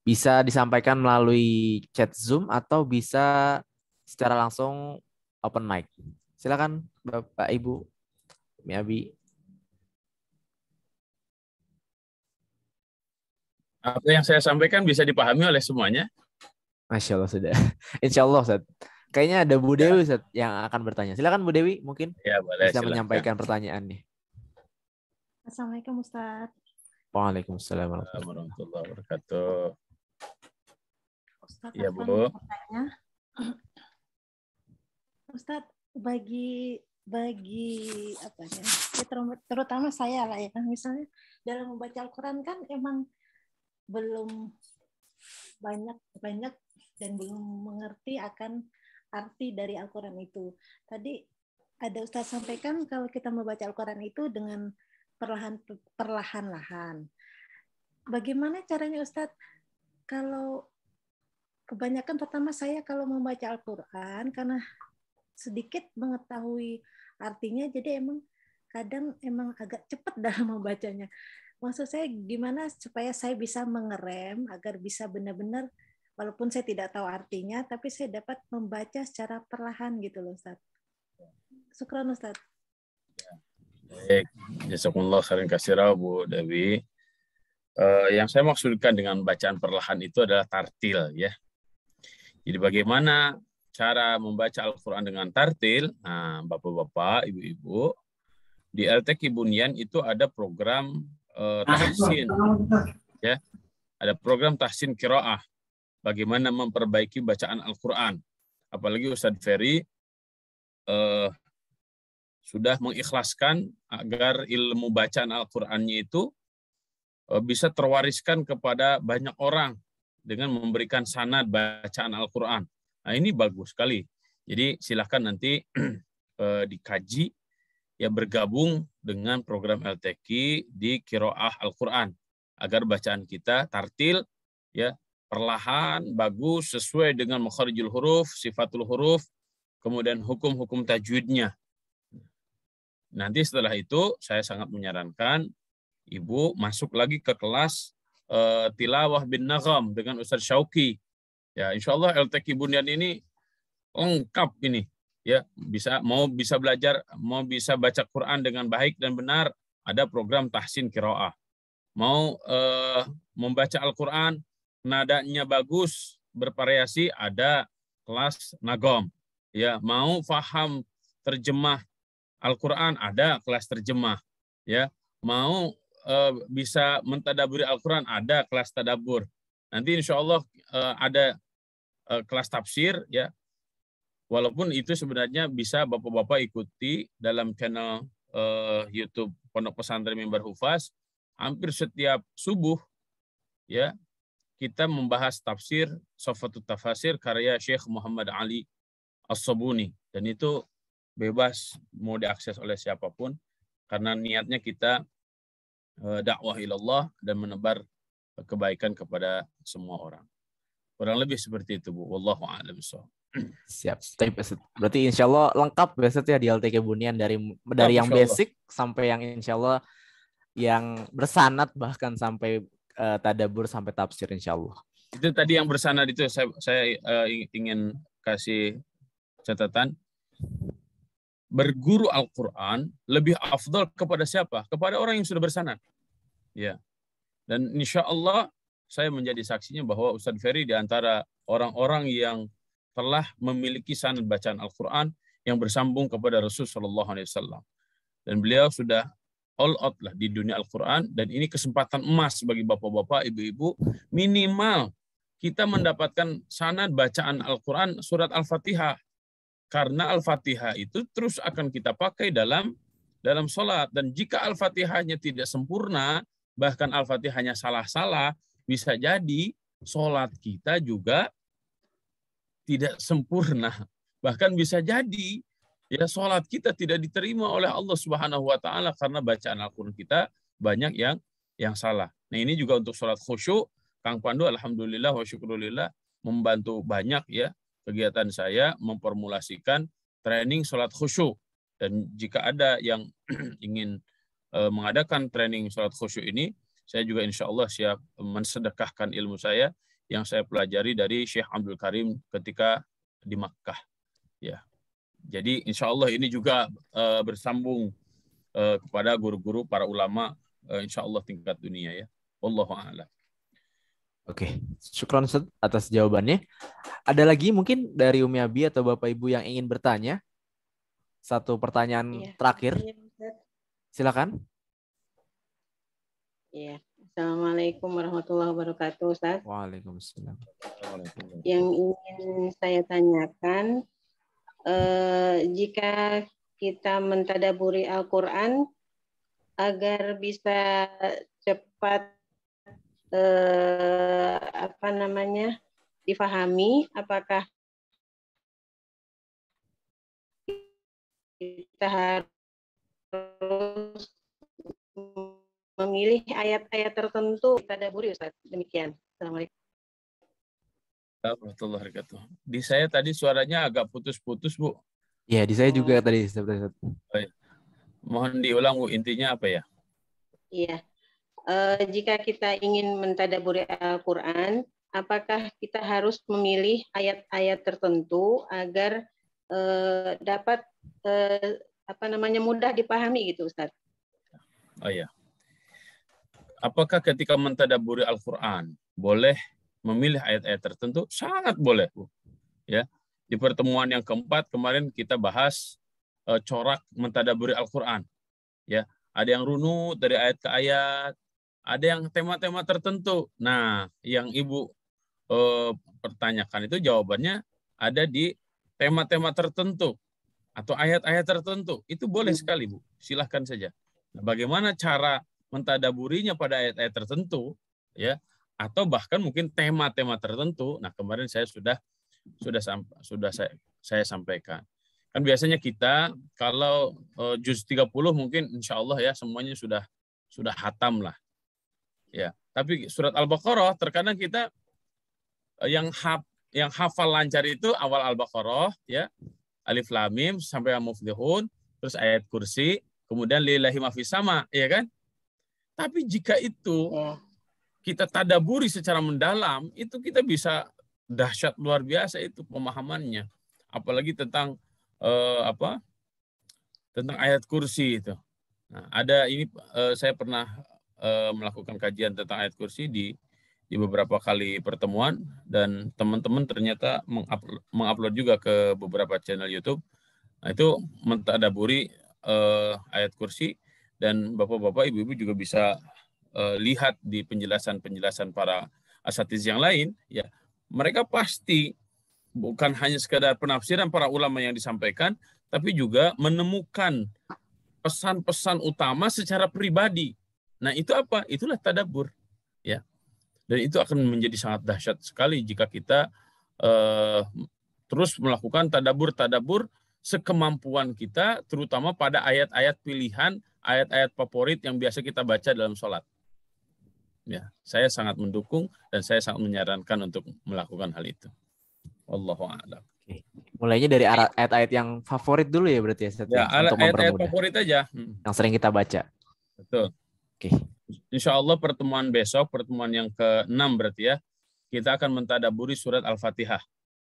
Bisa disampaikan melalui chat Zoom atau bisa secara langsung open mic. Silakan Bapak Ibu, Umi Abi. Apa yang saya sampaikan bisa dipahami oleh semuanya? Masya Allah sudah. Insya Allah Ustaz. Kayaknya ada Bu Dewi Ustaz yang akan bertanya. Silakan Bu Dewi mungkin ya, boleh, bisa silakan menyampaikan pertanyaannya. Assalamualaikum Ustaz. Waalaikumsalam warahmatullahi wabarakatuh. Ustaz, ya Bu. Ustaz, bagi apa ya, terutama saya lah ya, misalnya dalam membaca Al-Quran kan emang belum banyak dan belum mengerti akan arti dari Al-Quran itu. Tadi ada Ustaz sampaikan kalau kita membaca Al-Quran itu dengan perlahan-lahan. Bagaimana caranya Ustaz? Kalau kebanyakan pertama saya kalau membaca Al-Quran karena sedikit mengetahui artinya, jadi emang kadang emang agak cepat dalam membacanya. Maksud saya gimana supaya saya bisa mengerem agar bisa benar-benar walaupun saya tidak tahu artinya tapi saya dapat membaca secara perlahan gitu loh Ustaz. Syukran Ustaz. Baik, jazakumullah khairan katsira Bu Dewi. Yang saya maksudkan dengan bacaan perlahan itu adalah tartil ya. Jadi bagaimana cara membaca Al-Quran dengan tartil? Nah, Bapak-bapak, Ibu-ibu, di LTQ Bunyan itu ada program tahsin, ya, ada program tahsin qiraah. Bagaimana memperbaiki bacaan Al-Quran? Apalagi Ustadz Ferry sudah mengikhlaskan agar ilmu bacaan Al-Qurannya itu bisa terwariskan kepada banyak orang dengan memberikan sanad bacaan Al-Quran. Nah, ini bagus sekali. Jadi silahkan nanti dikaji ya, bergabung dengan program LTQ di Qiraah Al-Quran agar bacaan kita tartil ya, perlahan, bagus, sesuai dengan makharijul huruf, sifatul huruf, kemudian hukum-hukum tajwidnya. Nanti setelah itu saya sangat menyarankan Ibu masuk lagi ke kelas tilawah bin nagham dengan Ustaz Syauqi. Ya, insya Allah LTQ Bunyan ini lengkap ini. Ya, bisa belajar, mau bisa baca Quran dengan baik dan benar, ada program tahsin qiraah. Mau membaca Al-Quran, nadanya bagus, bervariasi, ada kelas nagom. Ya, mau faham terjemah Al-Quran, ada kelas terjemah. Ya, mau bisa mentadaburi Al-Quran, ada kelas tadabur. Nanti insya Allah ada kelas tafsir, ya. Walaupun itu sebenarnya bisa bapak-bapak ikuti dalam channel YouTube Pondok Pesantren Mimbar Hufaz. Hampir setiap subuh, ya, kita membahas tafsir Sofatut Tafasir karya Syekh Muhammad Ali As-Sabuni, dan itu bebas mau diakses oleh siapapun karena niatnya kita dakwah ilallah dan menebar kebaikan kepada semua orang. Kurang lebih seperti itu, Bu. Wallahu a'lam bishawab. Siap. Berarti insya Allah lengkap Ustaz ya di LTQ Bunyan, dari yang basic sampai yang insya Allah yang bersanad, bahkan sampai tadabur sampai tafsir insya Allah. Itu tadi yang bersanad itu saya ingin kasih catatan. Berguru Al-Quran lebih afdal kepada siapa? Kepada orang yang sudah bersanad. Ya. Dan insya Allah saya menjadi saksinya bahwa Ustadz Ferry di antara orang-orang yang telah memiliki sanad bacaan Al-Quran yang bersambung kepada Rasulullah SAW. Dan beliau sudah all out lah di dunia Al-Quran, dan ini kesempatan emas bagi bapak-bapak, ibu-ibu, minimal kita mendapatkan sanad bacaan Al-Quran surat Al-Fatihah. Karena Al-Fatihah itu terus akan kita pakai dalam sholat. Dan jika Al-Fatihahnya tidak sempurna, bahkan Al-Fatihahnya salah-salah, bisa jadi sholat kita juga tidak sempurna. Bahkan bisa jadi ya sholat kita tidak diterima oleh Allah Subhanahu wa taala karena bacaan Al-Qur'an kita banyak yang salah. Nah, ini juga untuk sholat khusyuk, Kang Pandu alhamdulillah wa syukrulillah membantu banyak ya kegiatan saya memformulasikan training sholat khusyuk. Dan jika ada yang ingin mengadakan training sholat khusyuk ini, saya juga insya Allah siap mensedekahkan ilmu saya yang saya pelajari dari Syekh Abdul Karim ketika di Makkah. Ya, jadi insya Allah ini juga bersambung kepada guru-guru para ulama insya Allah tingkat dunia ya. Wallahu a'lam. Oke, syukron Ustaz atas jawabannya. Ada lagi mungkin dari Umi Abi atau Bapak Ibu yang ingin bertanya? Satu pertanyaan terakhir. Silakan. Iya. Assalamualaikum warahmatullahi wabarakatuh, Ustaz. Waalaikumsalam. Yang ingin saya tanyakan, jika kita mentadaburi Al-Quran agar bisa cepat difahami, apakah kita harus memilih ayat-ayat tertentu tadaburi, Ustaz? Demikian. Assalamualaikum. Warahmatullahi wabarakatuh. Di saya tadi suaranya agak putus-putus, Bu. Iya, di saya juga tadi. Mohon diulang, Bu, intinya apa ya? Iya. Jika kita ingin mentadaburi Al-Quran, apakah kita harus memilih ayat-ayat tertentu agar dapat mudah dipahami gitu, Ustaz? Oh ya. Apakah ketika mentadaburi Al-Quran boleh memilih ayat-ayat tertentu? Sangat boleh, Bu. Ya. Di pertemuan yang keempat kemarin kita bahas corak mentadaburi Al-Quran. Ya, ada yang runut dari ayat ke ayat, ada yang tema-tema tertentu. Nah, yang Ibu pertanyakan itu jawabannya ada di tema-tema tertentu atau ayat-ayat tertentu. Itu boleh sekali, Bu. Silahkan saja. Nah, bagaimana cara mentadaburinya pada ayat-ayat tertentu, ya, atau bahkan mungkin tema-tema tertentu. Nah, kemarin saya sudah sudah saya sampaikan. Kan biasanya kita kalau juz 30 mungkin insya Allah ya semuanya sudah hatam lah. Ya, tapi surat Al-Baqarah terkadang kita yang hafal lancar itu awal Al-Baqarah ya, Alif Lam Mim sampai Al-Muflihun, terus ayat kursi, kemudian lillahi ma fis sama, ya kan? Tapi jika itu kita tadaburi secara mendalam, itu kita bisa dahsyat luar biasa itu pemahamannya. Apalagi tentang tentang ayat kursi itu. Nah, ada ini saya pernah melakukan kajian tentang ayat kursi di beberapa kali pertemuan, dan teman-teman ternyata mengupload juga ke beberapa channel YouTube. Nah, itu mentadaburi ayat kursi, dan bapak-bapak, ibu-ibu juga bisa lihat di penjelasan-penjelasan para asatiz yang lain, ya mereka pasti bukan hanya sekadar penafsiran para ulama yang disampaikan, tapi juga menemukan pesan-pesan utama secara pribadi. Nah, itu apa? Itulah tadabbur, ya. Dan itu akan menjadi sangat dahsyat sekali jika kita terus melakukan tadabbur sekemampuan kita, terutama pada ayat-ayat pilihan, ayat-ayat favorit yang biasa kita baca dalam sholat. Ya, saya sangat mendukung dan saya sangat menyarankan untuk melakukan hal itu. Wallahu a'lam. Mulainya dari ayat-ayat yang favorit dulu ya berarti ya, Ustaz, ya untuk ayat-ayat favorit aja. Yang sering kita baca. Betul. Oke. Insya Allah pertemuan besok, pertemuan yang ke-6 berarti ya, kita akan mentadaburi surat Al-Fatihah.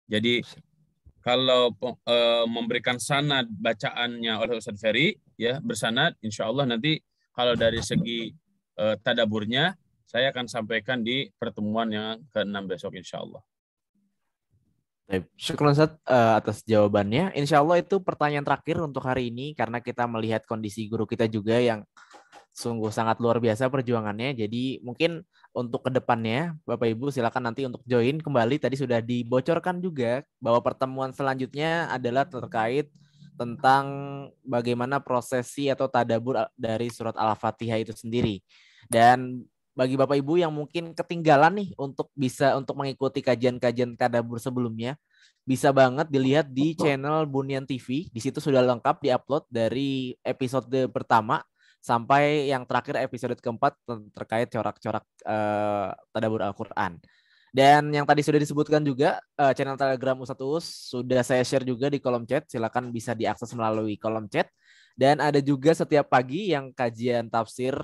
Jadi kalau memberikan sanad bacaannya oleh Ustaz Ferry, ya bersanad, insya Allah nanti kalau dari segi tadaburnya, saya akan sampaikan di pertemuan yang ke-6 besok insya Allah. Syukur Ustaz atas jawabannya. Insya Allah itu pertanyaan terakhir untuk hari ini, karena kita melihat kondisi guru kita juga yang sungguh sangat luar biasa perjuangannya. Jadi mungkin untuk kedepannya Bapak Ibu silakan nanti untuk join kembali. Tadi sudah dibocorkan juga bahwa pertemuan selanjutnya adalah terkait tentang bagaimana prosesi atau tadabur dari surat Al-Fatihah itu sendiri. Dan bagi Bapak Ibu yang mungkin ketinggalan nih untuk mengikuti kajian-kajian tadabur sebelumnya, bisa banget dilihat di channel Bunyan TV. Di situ sudah lengkap diupload dari episode pertama sampai yang terakhir episode keempat terkait corak-corak tadabur Al-Quran. Dan yang tadi sudah disebutkan juga channel Telegram Ustadz Uus sudah saya share juga di kolom chat. Silakan bisa diakses melalui kolom chat. Dan ada juga setiap pagi yang kajian tafsir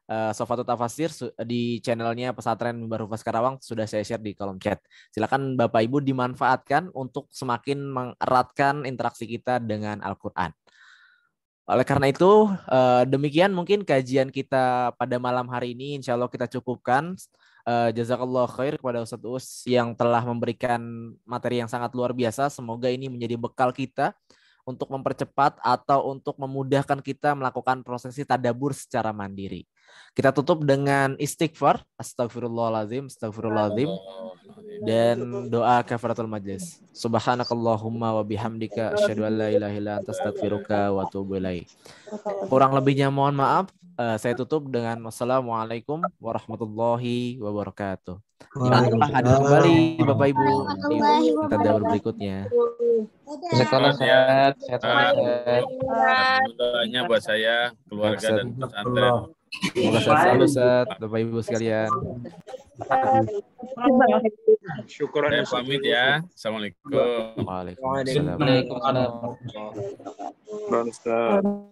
Sofatul Tafasir di channelnya Pesantren Mimbar Hufaz Karawang sudah saya share di kolom chat. Silakan Bapak Ibu dimanfaatkan untuk semakin mengeratkan interaksi kita dengan Al-Quran. Oleh karena itu, demikian mungkin kajian kita pada malam hari ini. Insya Allah kita cukupkan. Jazakallah khair kepada Ustadz Uus yang telah memberikan materi yang sangat luar biasa. Semoga ini menjadi bekal kita untuk mempercepat atau untuk memudahkan kita melakukan prosesi tadabur secara mandiri. Kita tutup dengan istighfar, astagfirullahaladzim, astagfirullahaladzim, dan doa kafaratul majlis. Subhanakallahumma wa bihamdika asyhadu an la ilaha illa anta astaghfiruka wa atubu ilaik. Kurang lebihnya mohon maaf. Saya tutup dengan wassalamualaikum warahmatullahi wabarakatuh. Jangan lupa hadir kembali Bapak Ibu di tadabur berikutnya. Sehat. Doanya buat saya, keluarga dan pesantren. Semoga sehat selalu Ustaz, Bapak Ibu sekalian. Syukur. Saya pamit ya. Assalamualaikum. Waalaikumsalam. Waalaikumsalam.